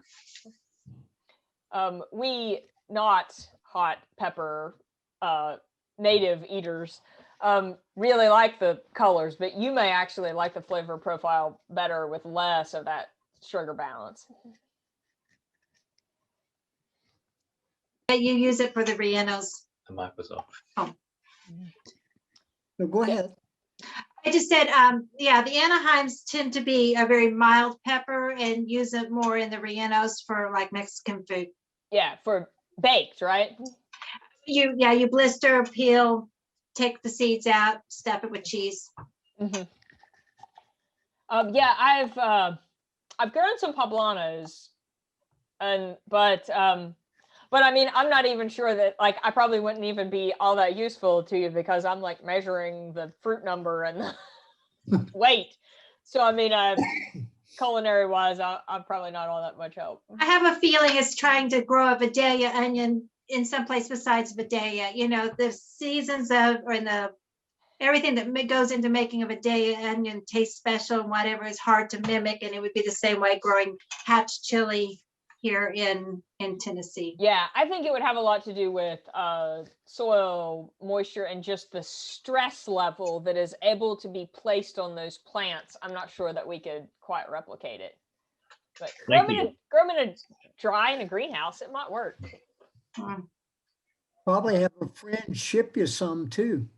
We not hot pepper native eaters really like the colors, but you may actually like the flavor profile better with less of that sugar balance. You use it for the rellenos. The mic was off. So go ahead. I just said, yeah, the Anaheims tend to be a very mild pepper and use it more in the rellenos for like Mexican food. Yeah, for baked, right? You blister, peel, take the seeds out, stuff it with cheese. Mm-hmm. Yeah, I've grown some poblanos, but I mean, I'm not even sure that, like, I probably wouldn't even be all that useful to you, because I'm like measuring the fruit number and the weight. So I mean, culinary wise, I'm probably not all that much help. I have a feeling it's trying to grow a Vidalia onion in some place besides Vidalia. You know, the seasons everything that goes into making a Vidalia onion taste special and whatever is hard to mimic, and it would be the same way growing Hatch chili here in Tennessee. Yeah, I think it would have a lot to do with soil moisture and just the stress level that is able to be placed on those plants. I'm not sure that we could quite replicate it. But grow them in a dry in a greenhouse, it might work. Probably have a friend ship you some too.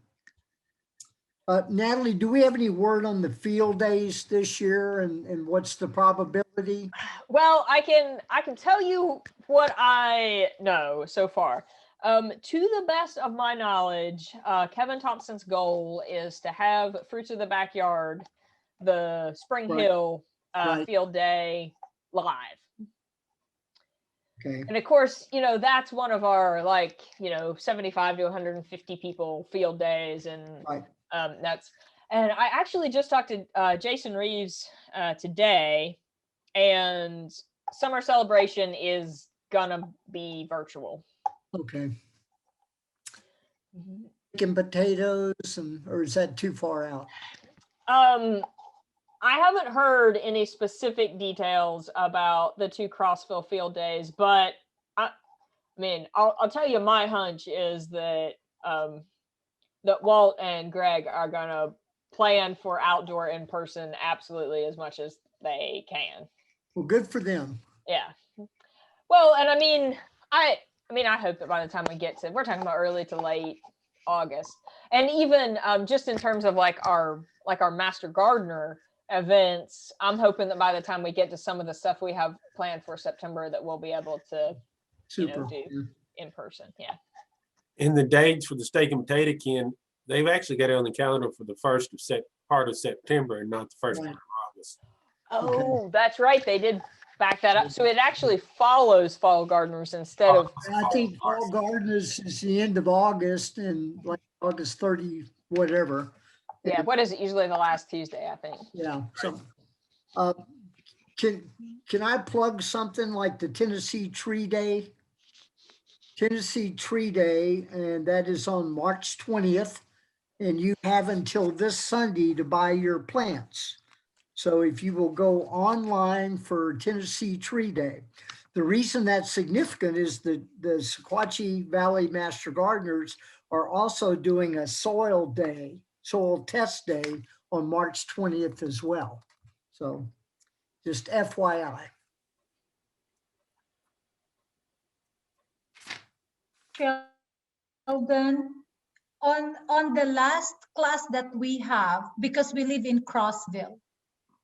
Natalie, do we have any word on the field days this year, and what's the probability? Well, I can tell you what I know so far. To the best of my knowledge, Kevin Thompson's goal is to have Fruits of the Backyard, the Spring Hill field day, live. Okay. And of course, you know, that's one of our, like, you know, 75 to 150 people field days, and and I actually just talked to Jason Reeves today, and summer celebration is gonna be virtual. Okay. Making potatoes, or is that too far out? I haven't heard any specific details about the 2 Crossville field days, but I mean, I'll tell you, my hunch is that that Walt and Greg are gonna plan for outdoor in person absolutely as much as they can. Well, good for them. Yeah. Well, and I mean, I hope that by the time we get to, we're talking about early to late August, and even just in terms of like our Master Gardener events, I'm hoping that by the time we get to some of the stuff we have planned for September, that we'll be able to do in person. Yeah. And the dates for the steak and potato can, they've actually got it on the calendar for the part of September and not the first part of August. Oh, that's right. They did back that up. So it actually follows Fall Gardeners instead of, I think Fall Gardeners is the end of August and like August 30, whatever. yeah, what is it? Usually the last Tuesday, I think. Yeah, so, uh, can I plug something like the Tennessee Tree Day? Tennessee Tree Day, and that is on March 20th. And you have until this Sunday to buy your plants. So if you will go online for Tennessee Tree Day, the reason that's significant is the Sequatchie Valley Master Gardeners are also doing a soil day, soil test day on March 20th as well. So just FYI. Sheldon, on the last class that we have, because we live in Crossville,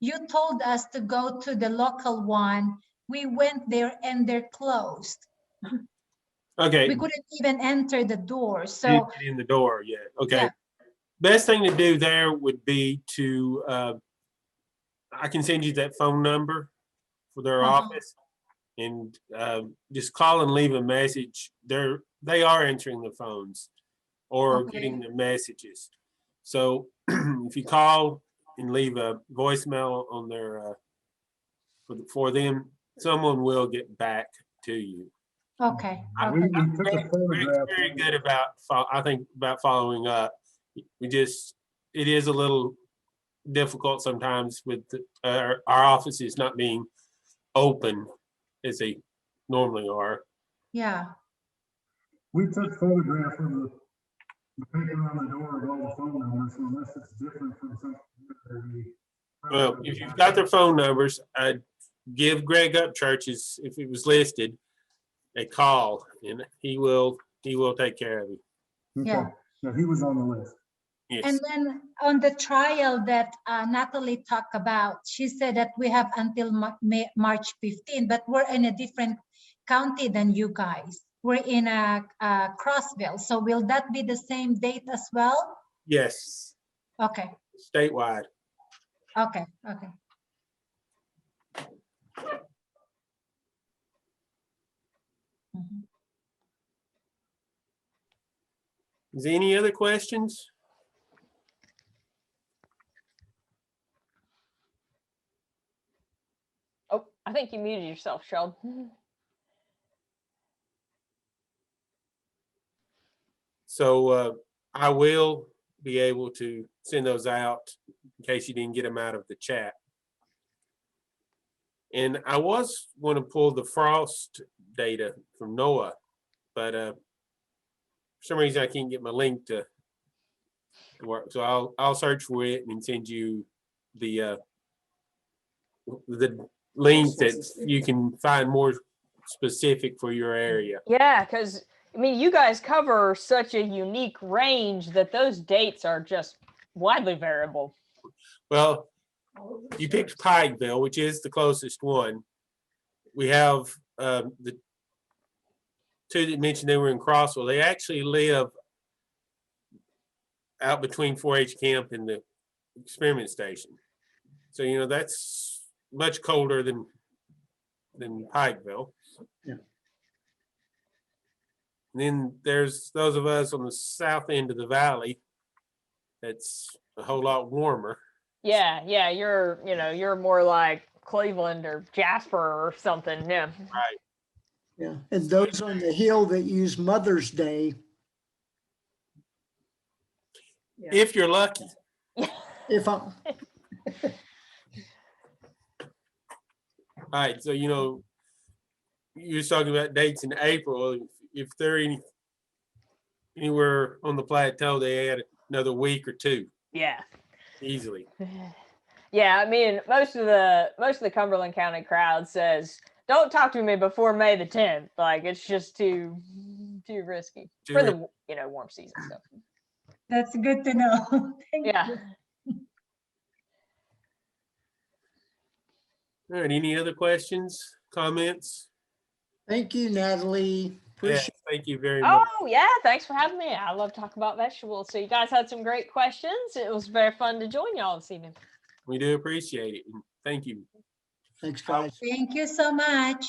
you told us to go to the local one. We went there and they're closed. Okay. We couldn't even enter the door. Didn't So get in the door yet. Okay. Yeah. Best thing to do there would be to, I can send you that phone number for their Uh-huh. office and just call and leave a message. They are answering the phones or Okay. getting the messages. So if you call and leave a voicemail on their, for them, someone will get back to you. okay, We okay, took a Greg's photograph. very good about, I think, about following up. It is a little difficult sometimes with our offices not being open as they normally are. yeah, We took photographs of the paper on the door of all the phone numbers, so unless it's different from something. Well, if you've got their phone numbers, I'd give Greg Upchurch's, if it was listed, a call and he will take care of you. yeah. Yeah, he was on the list. Yes. And then on the trial that Natalie talked about, she said that we have until March 15, but we're in a different county than you guys. We're in Crossville. So will that be the same date as well? Yes. Okay, Statewide. okay, okay. Mhm. Is there any other questions? Oh, I think you muted yourself, Sheldon. So I will be able to send those out in case you didn't get them out of the chat. And I was going to pull the frost data from NOAA, but for some reason I can't get my link to work. So I'll search for it and send you the link that you can find more specific for your area. Yeah, because I mean, you guys cover such a unique range that those dates are just widely variable. Well, you picked Pikeville, which is the closest one. We have the two that mentioned they were in Crossville. They actually live out between 4-H camp and the experiment station. So, you know, that's much colder than Pikeville. Yeah. And then there's those of us on the south end of the valley. That's a whole lot warmer. Yeah, you're more like Cleveland or Jasper or something. Yeah. Right. Yeah, and those on the hill that use Mother's Day, If you're lucky. if I'm, All right, so, you know, you was talking about dates in April. If they're anywhere on the plateau, they add another week or two Yeah. easily. Yeah, I mean, most of the Cumberland County crowd says, "Don't talk to me before May the 10th." Like it's just too risky for the warm season stuff. That's good to know. Thank Yeah. you. All right, any other questions, comments? thank you, Natalie. Yes, Appreciate thank you very much. Oh yeah, thanks for having me. I love talking about vegetables. So you guys had some great questions. It was very fun to join y'all this evening. We do appreciate it. And thank you. Thanks, guys. Thank you so much.